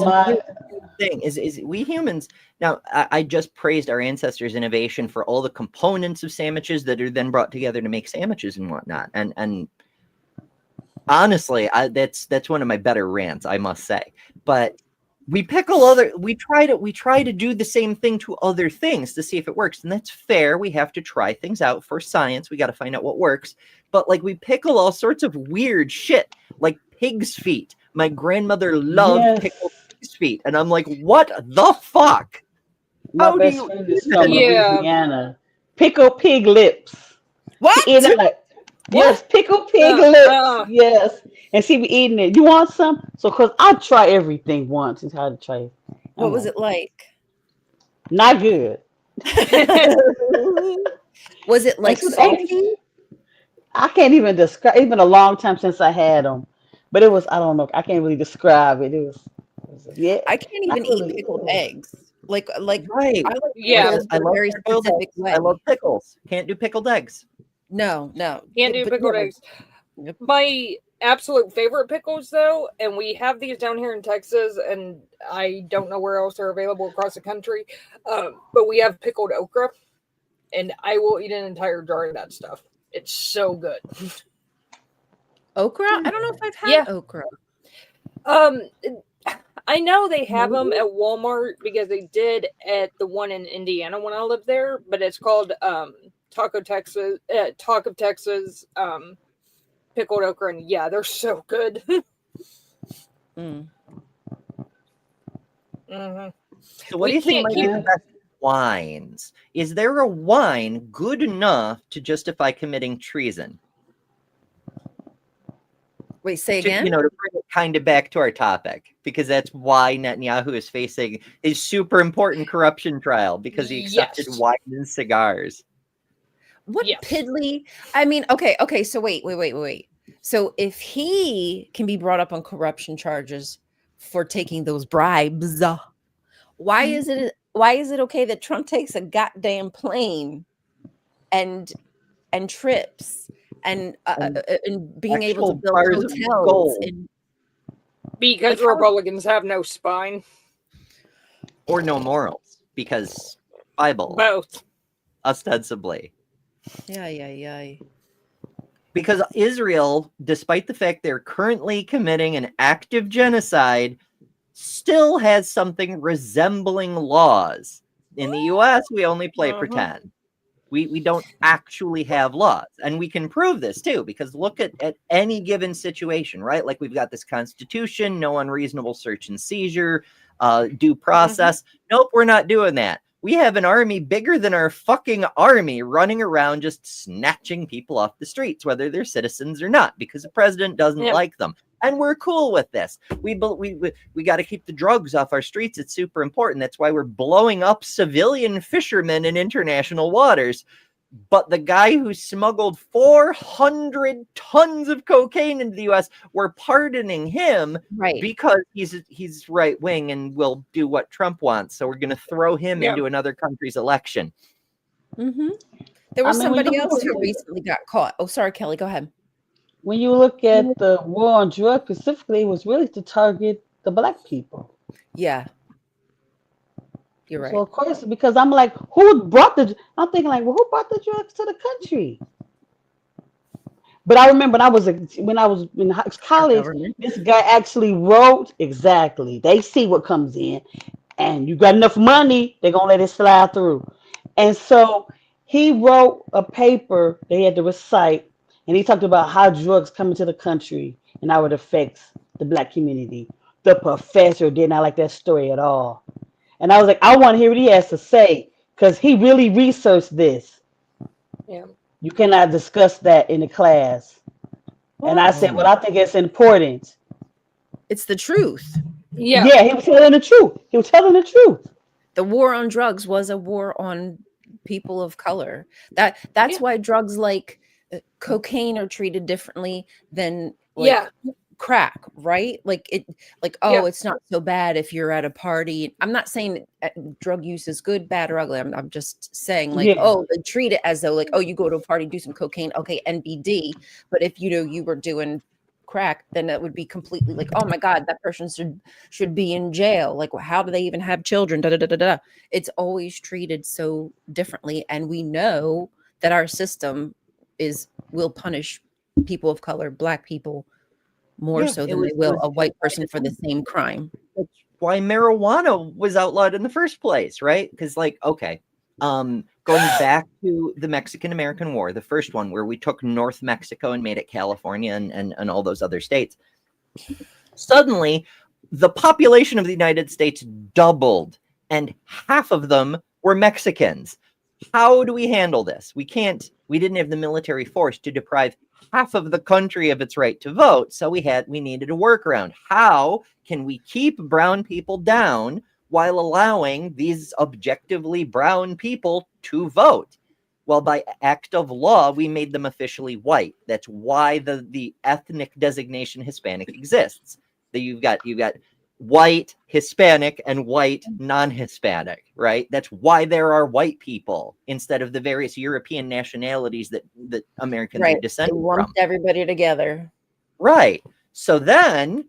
my thing is we humans now I just praised our ancestors' innovation for all the components of sandwiches that are then brought together to make sandwiches and whatnot, and honestly that's one of my better rants, I must say. But we try to do the same thing to other things to see if it works, and that's fair. We have to try things out for science. We got to find out what works. But like we pickle all sorts of weird shit like pig's feet. My grandmother loved pickled pig's feet, and I'm like, what the fuck? My best friend is from Louisiana. Pickle pig lips. What? Yes, pickle pig lips. Yes. And she be eating it. You want some? So, because I try everything once and try to try it. What was it like? Not good. Was it like salty? I can't even describe. It's been a long time since I had them. But it was, I don't know. I can't really describe it. It was yeah. I can't even eat pickled eggs. Like right. I like I love very specific way. I love pickles. Can't do pickled eggs. No. Can't do pickled eggs. Yep. My absolute favorite pickles, though, and we have these down here in Texas, and I don't know where else they're available across the country, but we have pickled okra, and I will eat an entire jar of that stuff. It's so good. Okra? I don't know if I've had okra. I know they have them at Walmart because they did at the one in Indiana when I lived there, but it's called Talk of Texas, pickled okra, and yeah, they're so good. So what do you think might be the best wines? Is there a wine good enough to justify committing treason? Wait, say again? To bring it kind of back to our topic, because that's why Netanyahu is facing his super important corruption trial, because he accepted wine and cigars. What piddly? I mean, okay. So wait. So if he can be brought up on corruption charges for taking those bribes, why is it okay that Trump takes a goddamn plane and trips and being able to build hotels? Because Republicans have no spine. Or no morals, because Bible. Both. Ostensibly. Yeah. Because Israel, despite the fact they're currently committing an active genocide, still has something resembling laws. In the US, we only play pretend. We don't actually have laws. And we can prove this too, because look at any given situation, right? Like we've got this constitution, no unreasonable search and seizure, due process. Nope, we're not doing that. We have an army bigger than our fucking army running around just snatching people off the streets, whether they're citizens or not, because the president doesn't like them. And we're cool with this. We got to keep the drugs off our streets. It's super important. That's why we're blowing up civilian fishermen in international waters. But the guy who smuggled 400 tons of cocaine into the U.S., we're pardoning him Right. because he's right wing and will do what Trump wants. So we're going to throw him into another country's election. Mm-hmm. There was I mean, when somebody you else who look- recently got caught. Oh, sorry, Kelly. Go ahead. when you look at the war on drugs specifically, it was really to target the black people. Yeah, you're So right. of course, because I'm like, who brought the? I'm thinking like, well, who brought the drugs to the country? But I remember when I was in Our college, government. this guy actually wrote exactly. They see what comes in, and you got enough money, they're gonna let it slide through. And so he wrote a paper they had to recite, and he talked about how drugs come into the country and how it affects the black community. The professor did not like that story at all. And I was like, I want to hear what he has to say because he really researched this. Yeah. You cannot discuss that in the class. And I said, well, I think it's important. It's the truth. Yeah. Yeah, he was telling the truth. He was telling the truth. The war on drugs was a war on people of color. That's why drugs like cocaine are treated differently than like crack, right? Like it's not so bad if you're at a party. I'm not saying drug use is good, bad, or ugly. I'm just saying like, they treat it as though like, you go to a party, do some cocaine, okay, NBD. But if you were doing crack, then that would be completely like, oh my God, that person should be in jail. Like, how do they even have children? Da, da, da, da, da. It's always treated so differently, and we know that our system will punish people of color, black people, more so than they will a white person for the same crime. That's why marijuana was outlawed in the first place, right? Because going back to the Mexican-American War, the first one where we took North Mexico and made it California and all those other states, suddenly the population of the United States doubled and half of them were Mexicans. How do we handle this? We didn't have the military force to deprive half of the country of its right to vote. So we needed a workaround. How can we keep brown people down while allowing these objectively brown people to vote? Well, by act of law, we made them officially white. That's why the ethnic designation Hispanic exists. That you've got white Hispanic and white non-Hispanic, right? That's why there are white people instead of the various European nationalities that Americans are descended from. Lumped everybody together. Right. So then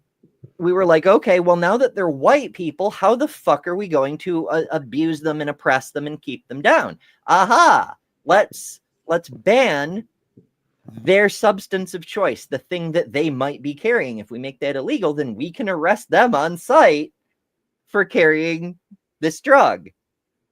we were like, okay, well, now that they're white people, how the fuck are we going to abuse them and oppress them and keep them down? Aha! Let's ban their substance of choice, the thing that they might be carrying. If we make that illegal, then we can arrest them on site for carrying this drug.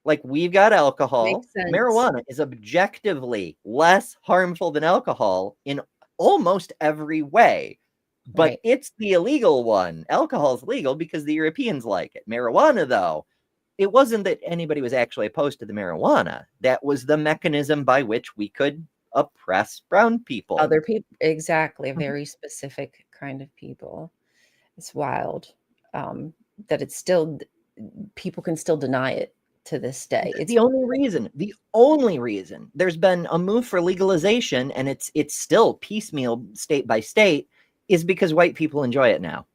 Like, we've got alcohol. Marijuana is objectively less harmful than alcohol in almost every way. But it's the illegal one. Alcohol is legal because the Europeans like it. Marijuana, though, it wasn't that anybody was actually opposed to the marijuana. That was the mechanism by which we could oppress brown people. Other people, exactly. A very specific kind of people. It's wild that it's still, people can still deny it to this day. It's the only reason there's been a move for legalization, and it's still piecemeal state by state, is because white people enjoy it now.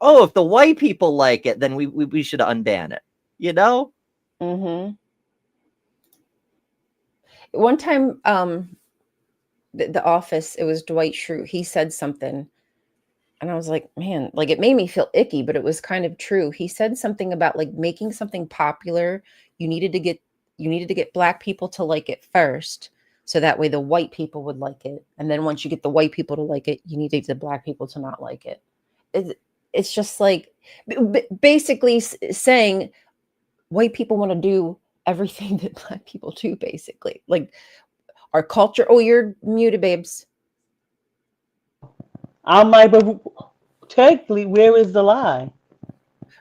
Oh, if the white people like it, then we should unban it, you know? Mm-hmm. One time, the Office, it was Dwight Schrute, he said something, and I was like, man, like, it made me feel icky, but it was kind of true. He said something about like making something popular, you needed to get black people to like it first, so that way the white people would like it, and then once you get the white people to like it, you need to get the black people to not like it. It's just like basically saying white people want to do everything that black people do, basically. Like, our culture. Oh, you're muted, babes. I'm like, but technically, where is the lie?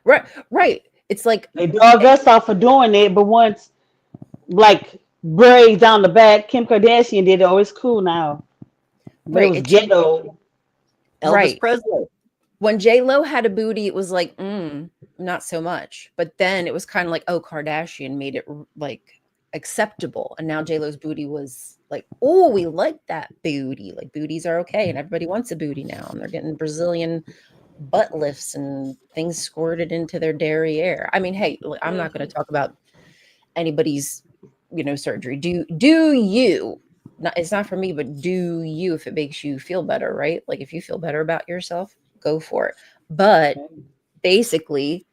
Right. It's like they dog us off for doing it, but once, like, braids down the back, Kim Kardashian did it. Oh, it's cool now. But it was ghetto. Elvis Presley. When J-Lo had a booty, it was like, not so much. But then it was kind of like, oh, Kardashian made it like acceptable. And now J-Lo's booty was like, oh, we like that booty. Like booties are okay. And everybody wants a booty now. And they're getting Brazilian butt lifts and things squirted into their derriere. I mean, hey, I'm not going to talk about anybody's, surgery. Do you, not, it's not for me, but do you, if it makes you feel better, right? Like if you feel better about yourself, go for it. But basically,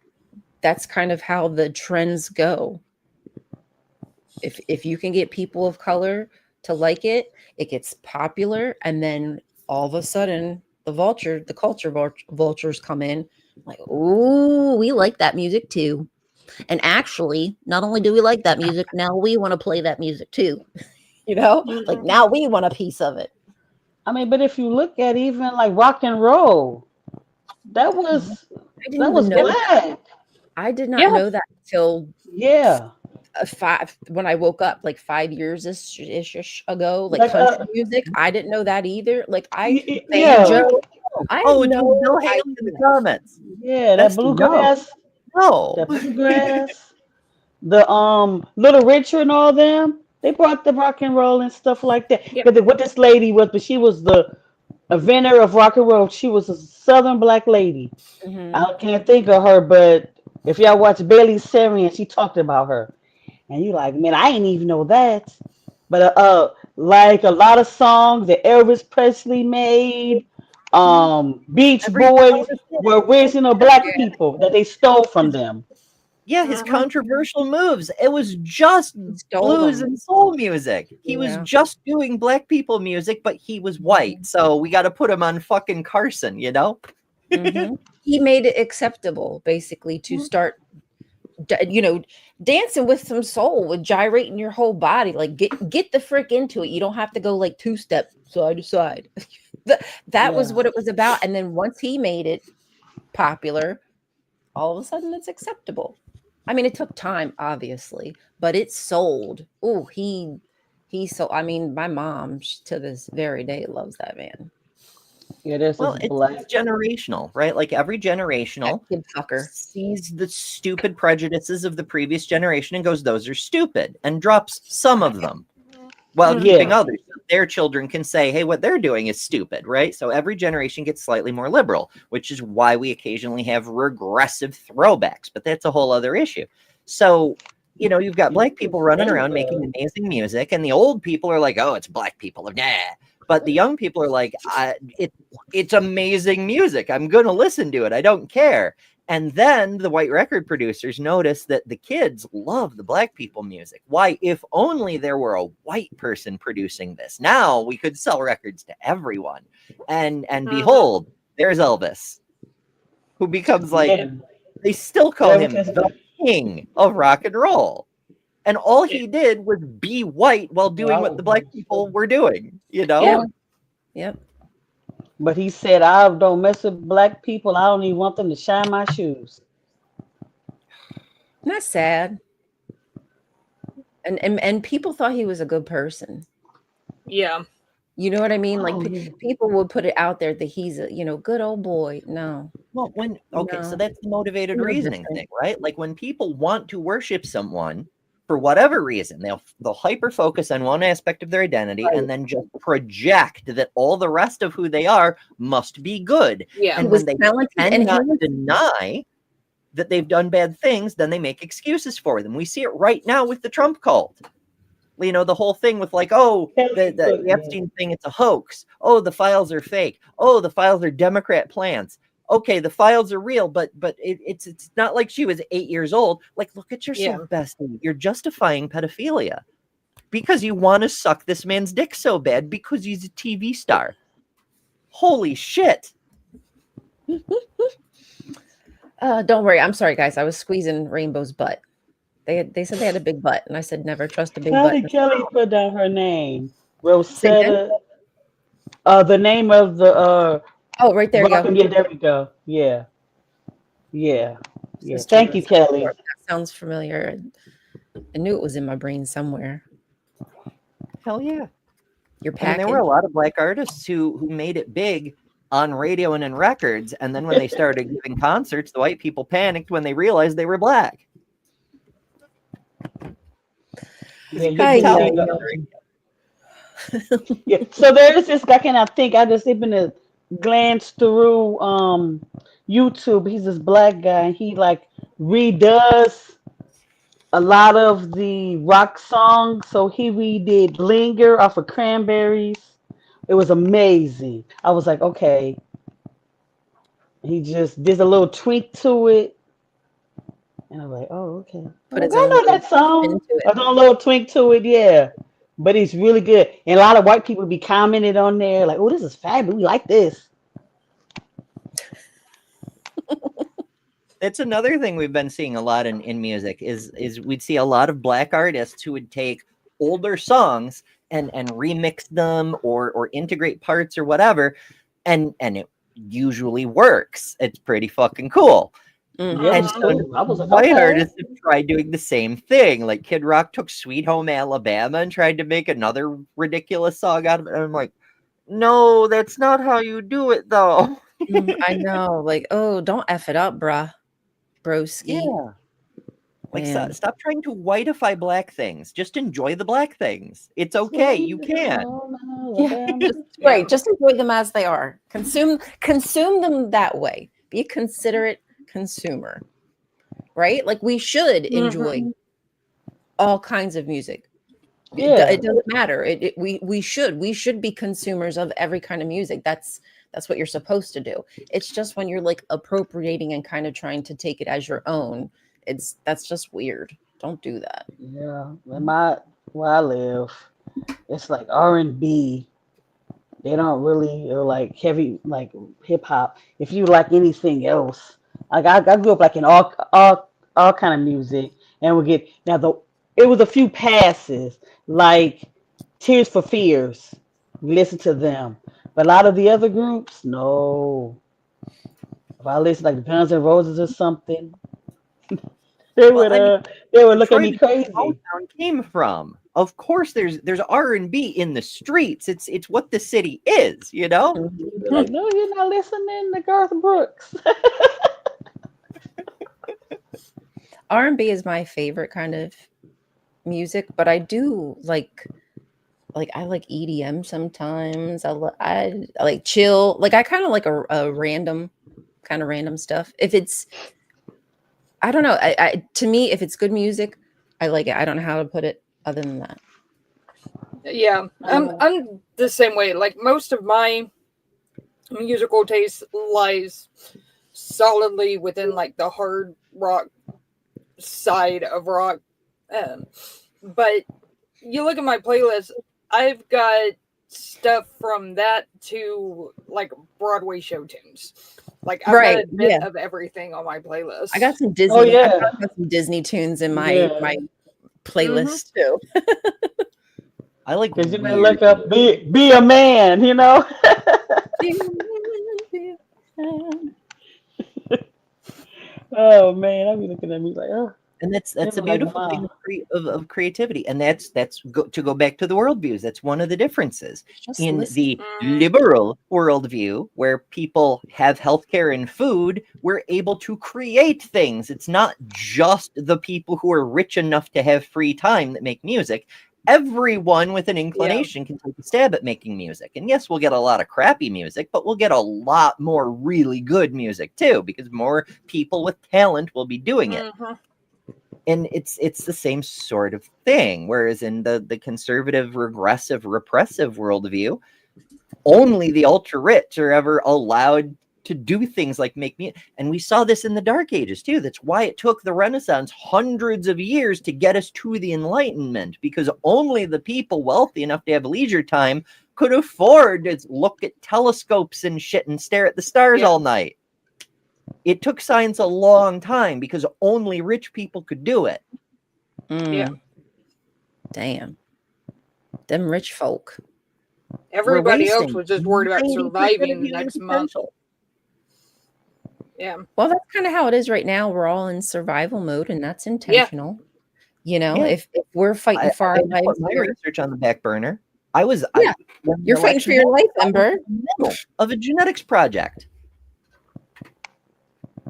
that's kind of how the trends go. If you can get people of color to like it, it gets popular, and then all of a sudden the culture vultures come in like, oh, we like that music too. And actually, not only do we like that music, now we want to play that music too. Like now we want a piece of it. I mean, but if you look at even like rock and roll, that was black. I did not know that until when I woke up, like 5 years ish ago, like country music. I didn't know that either. Like Joe. Bill Haley in the comments. Yeah, that bluegrass. The bluegrass. The Little Richard and all them. They brought the rock and roll and stuff like that. Yep. But what this lady was, but she was the inventor of rock and roll. She was a Southern black lady. Mm-hmm. I can't think of her, but if y'all watch Bailey Sarian, she talked about her. And you like, man, I didn't even know that. But like a lot of songs that Elvis Presley made, Beach Boys were original black people that they stole from them. Yeah, his controversial moves. It was just blues and soul music. He was just doing black people music, but he was white. So we got to put him on fucking Carson, Mm-hmm. He made it acceptable, basically, to start, dancing with some soul, with gyrating your whole body. Like get the frick into it. You don't have to go like 2-step side to side. That was what it was about. And then once he made it popular, all of a sudden it's acceptable. I mean, it took time, obviously, but it sold. Oh, he sold. I mean, my mom to this very day loves that man. Yeah, it's generational, right? Like every generational sees the stupid prejudices of the previous generation and goes, those are stupid, and drops some of them while keeping others. Their children can say, hey, what they're doing is stupid, right? So every generation gets slightly more liberal, which is why we occasionally have regressive throwbacks, but that's a whole other issue. So, you've got black people running around making amazing music, and the old people are like, oh, it's black people. Nah. But the young people are like, it's amazing music. I'm going to listen to it. I don't care. And then the white record producers notice that the kids love the black people music. Why? If only there were a white person producing this. Now we could sell records to everyone. And behold, there's Elvis, who becomes like, they still call him the king of rock and roll. And all he did was be white while doing what the black people were doing, Yep. But he said, I don't mess with black people. I don't even want them to shine my shoes. That's sad. And people thought he was a good person. Yeah. You know what I mean? Like people would put it out there that he's a, good old boy. No. Well, so that's the motivated reasoning thing, right? Like when people want to worship someone for whatever reason, they'll hyper focus on one aspect of their identity and then just project that all the rest of who they are must be good. Yeah. And when they cannot deny that they've done bad things, then they make excuses for them. We see it right now with the Trump cult. The whole thing with like, oh, the Epstein thing, it's a hoax. Oh, the files are fake. Oh, the files are Democrat plans. Okay, the files are real, but it's not like she was 8 years old. Like, look at yourself, bestie. You're justifying pedophilia because you want to suck this man's dick so bad because he's a TV star. Holy shit. Don't worry. I'm sorry, guys. I was squeezing Rainbow's butt. They said they had a big butt, and I said never trust a big butt. Kelly put down her name. Rosetta. The name of the oh, right there you go. Yeah, there we go. Yeah. Thank you, Kelly. That sounds familiar. I knew it was in my brain somewhere. Hell yeah. Your package. There were a lot of black artists who made it big on radio and in records, and then when they started giving concerts, the white people panicked when they realized they were black. Yeah, you Ay, do ay, like ay. yeah. So there's this guy, can I think? I just happened to glance through YouTube. He's this black guy, and he like redoes a lot of the rock songs. So he redid "Linger" off of Cranberries. It was amazing. I was like, okay. He just did a little tweak to it, and I was like, oh, okay. I'm Put like, his I own know little that song. spin to I it. done a little tweak to it, yeah. But it's really good. And a lot of white people be commenting on there, like, oh, this is fabulous. We like this. That's another thing we've been seeing a lot in music is we'd see a lot of black artists who would take older songs and remix them or integrate parts or whatever, and it usually works. It's pretty fucking cool. Mhm. Yeah, it And was so cool. I was like, white okay. artists have tried doing the same thing. Like Kid Rock took Sweet Home Alabama and tried to make another ridiculous song out of it. And I'm like, no, that's not how you do it, though. I know. Like, oh, don't F it up, bruh. Broski. Yeah. Like, Man. stop trying to whiteify black things. Just enjoy the black things. It's okay. You can. Yeah. Right. Just enjoy them as they are. Consume them that way. Be a considerate consumer. Right? Like we should enjoy all kinds of music. Yeah. It doesn't matter. We should be consumers of every kind of music. That's what you're supposed to do. It's just when you're like appropriating and kind of trying to take it as your own, that's just weird. Don't do that. Yeah. Where I live, it's like R&B. They don't really or like heavy like hip hop. If you like anything else, like I grew up like in all kind of music, and we get now it was a few passes like Tears for Fears. We listen to them, but a lot of the other groups, no. If I listen like Guns N' Roses or something, they Well, would I mean, they would look at Detroit me is where crazy. Motown came from. Of course, there's R&B in the streets. It's what the city is, you know. They'd be like, no, you're not listening to Garth Brooks. R&B is my favorite kind of music, but I do like I like EDM sometimes. I like chill. Like I kind of like a random stuff. If it's I don't know. I to me, if it's good music, I like it. I don't know how to put it other than that. Yeah, I'm the same way. Like most of my musical taste lies solidly within like the hard rock side of rock. But you look at my playlist, I've got stuff from that to like Broadway show tunes. Like I've got a bit of everything on my playlist. I got some Disney. Oh, yeah. I've got some Disney tunes in my Yeah. playlist too. I like Because you may weird look up, be a man, you know? Oh, man. I'll be looking at me like, oh. And that's They a were like, beautiful thing of creativity, and that's to go back to the worldviews. That's one of the differences Just in listen. the liberal worldview, where people have healthcare and food. We're able to create things. It's not just the people who are rich enough to have free time that make music. Everyone with an inclination can take a stab at making music. And yes, we'll get a lot of crappy music, but we'll get a lot more really good music too, because more people with talent will be doing it. And it's the same sort of thing. Whereas in the conservative, regressive, repressive worldview, only the ultra rich are ever allowed to do things like make music. And we saw this in the Dark Ages too. That's why it took the Renaissance hundreds of years to get us to the Enlightenment, because only the people wealthy enough to have leisure time could afford to look at telescopes and shit and stare at the stars all night. It took science a long time because only rich people could do it. Yeah. Damn. Them rich folk. Everybody else wasting was just worried about 90% surviving of the human next month. potential. Yeah. Well, that's kind of how it is right now. We're all in survival mode, and that's intentional. You know, if we're fighting for our I lives, put my research on the back burner. When you're the fighting for election your life, happened, I was Ember. in the middle of a genetics project.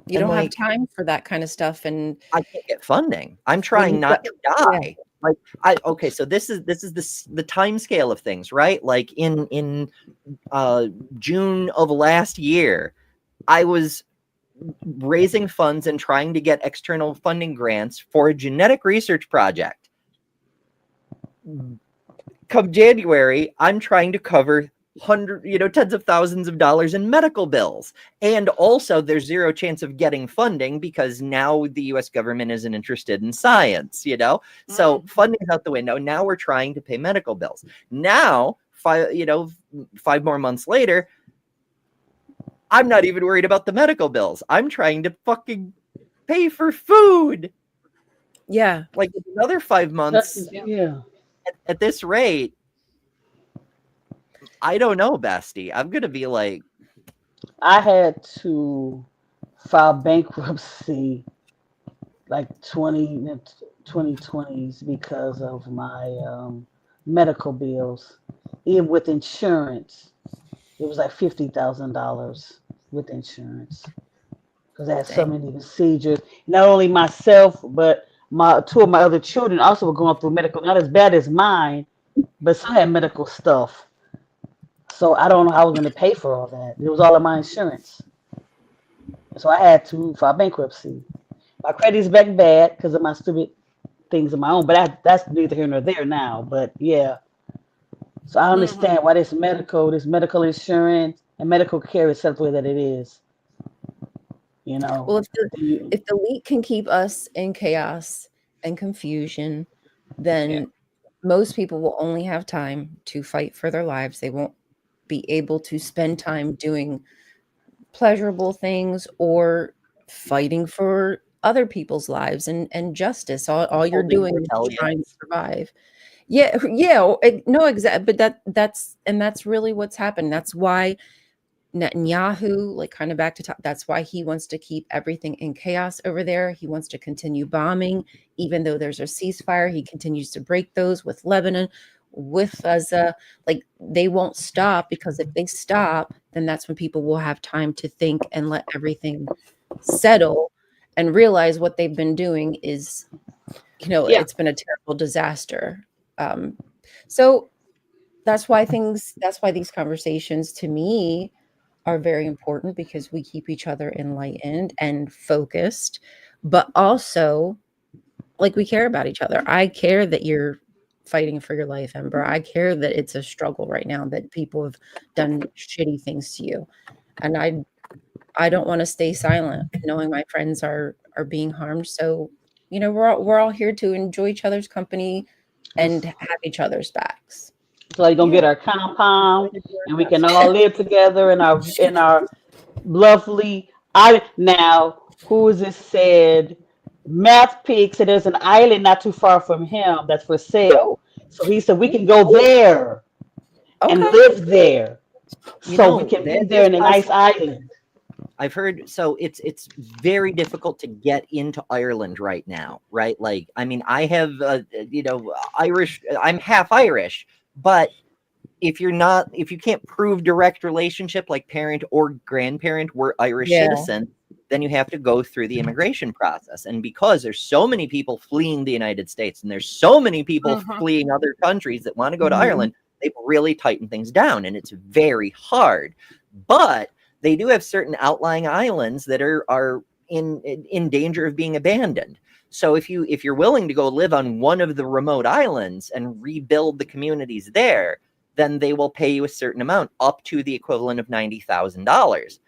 You don't have time for that kind of stuff, and I can't get funding. I'm trying not to die. Okay, so this is the time scale of things, right? Like in June of last year, I was raising funds and trying to get external funding grants for a genetic research project. Come January, I'm trying to cover tens of thousands of dollars in medical bills. And also there's zero chance of getting funding because now the US government isn't interested in science, So funding's out the window. Now we're trying to pay medical bills. Now, 5 more months later, I'm not even worried about the medical bills. I'm trying to fucking pay for food. Yeah. Like another 5 months at this rate. I don't know, Basti. I'm going to be like. I had to file bankruptcy like 2020s because of my medical bills. Even with insurance, it was like $50,000 with insurance because I had so many procedures. Not only myself, but two of my other children also were going through medical, not as bad as mine, but some had medical stuff. So I don't know how I was going to pay for all that. It was all of my insurance. So I had to file bankruptcy. My credit's back bad because of my stupid things of my own, but that's neither here nor there now. But yeah. So I understand why this medical insurance and medical care is set the way that it is. Well, if the elite can keep us in chaos and confusion, then most people will only have time to fight for their lives. They won't be able to spend time doing pleasurable things or fighting for other people's lives and justice. All you're doing is trying to survive. No, exactly. But that's really what's happened. That's why Netanyahu, like kind of back to top, that's why he wants to keep everything in chaos over there. He wants to continue bombing, even though there's a ceasefire. He continues to break those with Lebanon, with Gaza. Like they won't stop, because if they stop, then that's when people will have time to think and let everything settle and realize what they've been doing is, it's been a terrible disaster. So that's why these conversations to me are very important, because we keep each other enlightened and focused, but also like we care about each other. I care that you're fighting for your life, Ember. I care that it's a struggle right now, that people have done shitty things to you. And I don't want to stay silent knowing my friends are being harmed. So, we're all here to enjoy each other's company and have each other's backs. So you don't get our compound, and we can all live together in our lovely island. Now, who is it said? Math Pig said there's an island not too far from him that's for sale. So he said we can go there and live there. So we can be there in a nice island. I've heard, so it's very difficult to get into Ireland right now, right? Like, I mean, I have, Irish, I'm half Irish, but if you can't prove direct relationship, like parent or grandparent were Irish citizens, then you have to go through the immigration process. And because there's so many people fleeing the United States, and there's so many people fleeing other countries that want to go to Ireland, they've really tightened things down, and it's very hard. But they do have certain outlying islands that are in danger of being abandoned. So if you're willing to go live on one of the remote islands and rebuild the communities there, then they will pay you a certain amount, up to the equivalent of $90,000.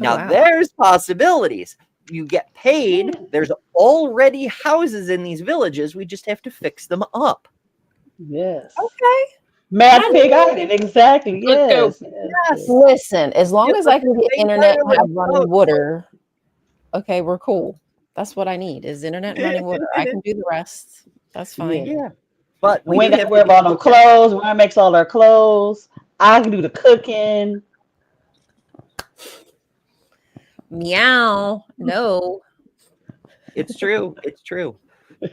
Now, there's possibilities. You get paid. There's already houses in these villages. We just have to fix them up. Yes. Okay. Mad Pig Island, exactly. Yes. Yes. Listen, as long as I can get internet and have running water, okay, we're cool. That's what I need, is internet and running water. I can do the rest. That's fine. Yeah. But we ain't got to worry about no clothes. We're gonna make all our clothes. I can do the cooking. Meow. No. It's true. It's true.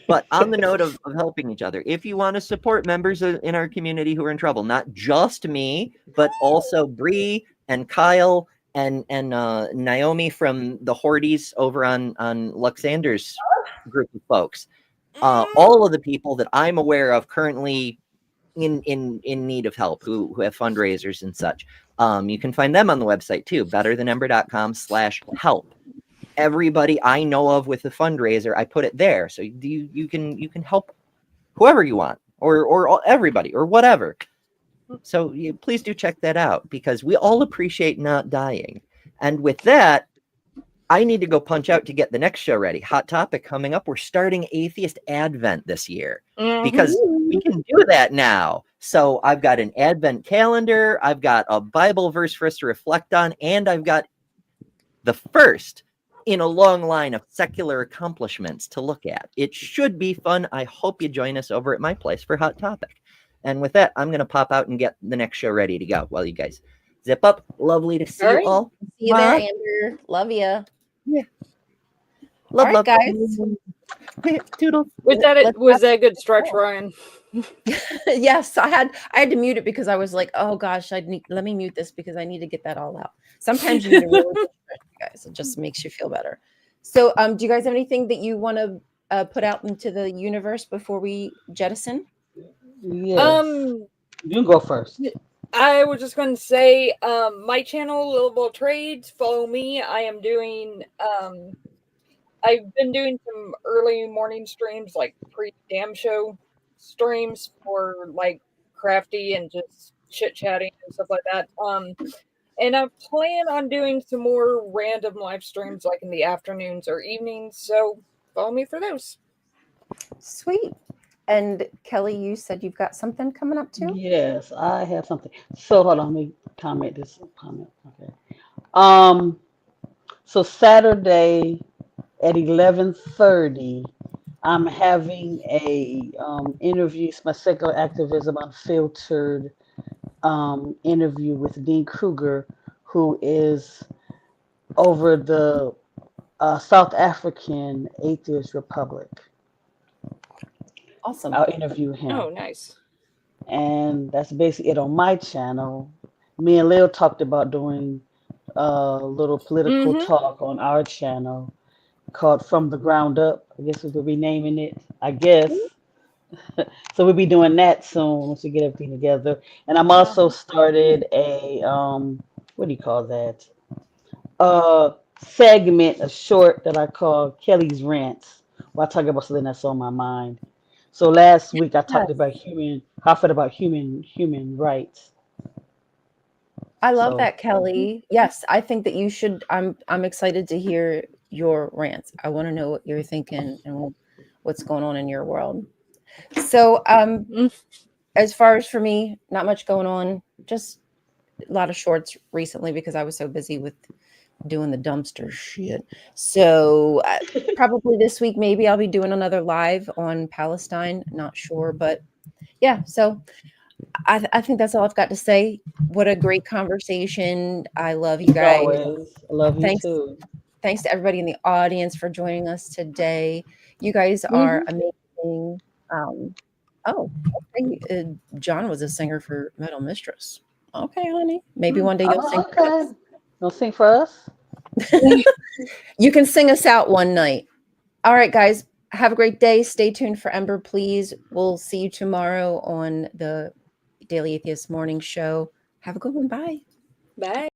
But on the note of helping each other, if you want to support members in our community who are in trouble, not just me, but also Bree and Kyle and Naomi from the Horties over on Luxander's group of folks, all of the people that I'm aware of currently in need of help who have fundraisers and such. You can find them on the website too, betterthanember.com/help. Everybody I know of with a fundraiser, I put it there. So you can help whoever you want or everybody or whatever. So please do check that out because we all appreciate not dying. And with that, I need to go punch out to get the next show ready. Hot topic coming up. We're starting Atheist Advent this year because we can do that now. So I've got an Advent calendar. I've got a Bible verse for us to reflect on. And I've got the first in a long line of secular accomplishments to look at. It should be fun. I hope you join us over at my place for Hot Topic. And with that, I'm going to pop out and get the next show ready to go while you guys zip up. Lovely to see you all. See you there, Amber. Love you. Yeah. All right, guys. Toodle. Was that a good stretch, Ryan? Yes, I had to mute it because I was like, oh gosh, let me mute this because I need to get that all out. Sometimes you need to really stretch, guys. It just makes you feel better. So do you guys have anything that you want to put out into the universe before we jettison? Yes. You go first. I was just going to say, my channel, Little Trades, follow me. I am doing, I've been doing some early morning streams, like pre-damn show streams for like crafty and just chit-chatting and stuff like that. And I plan on doing some more random live streams like in the afternoons or evenings. So follow me for those. Sweet. And Kelly, you said you've got something coming up too? Yes, I have something. So hold on, let me comment this comment. Okay. So Saturday at 11:30, I'm having a interview, my secular activism unfiltered interview with Dean Kruger, who is over the South African Atheist Republic. Awesome. I'll interview him. Oh, nice. And that's basically it on my channel. Me and Leo talked about doing a little political talk on our channel called From the Ground Up. I guess we'll be renaming it, I guess. So we'll be doing that soon once we get everything together. And I'm also started a, what do you call that? Segment, a short that I call Kelly's Rants, where I talk about something that's on my mind. So last week I talked about human rights. I love that, Kelly. Yes, I think that you should. I'm excited to hear your rants. I want to know what you're thinking and what's going on in your world. So, as far as for me, not much going on. Just a lot of shorts recently because I was so busy with doing the dumpster shit. So probably this week, maybe I'll be doing another live on Palestine. Not sure, but yeah. So I think that's all I've got to say. What a great conversation. I love you guys. Always. I love you too. Thanks to everybody in the audience for joining us today. You guys are amazing. John was a singer for Metal Mistress. Okay, honey. Maybe one day you'll sing for us. You'll sing for us? You can sing us out one night. All right, guys. Have a great day. Stay tuned for Ember, please. We'll see you tomorrow on the Daily Atheist Morning Show. Have a good one. Bye. Bye.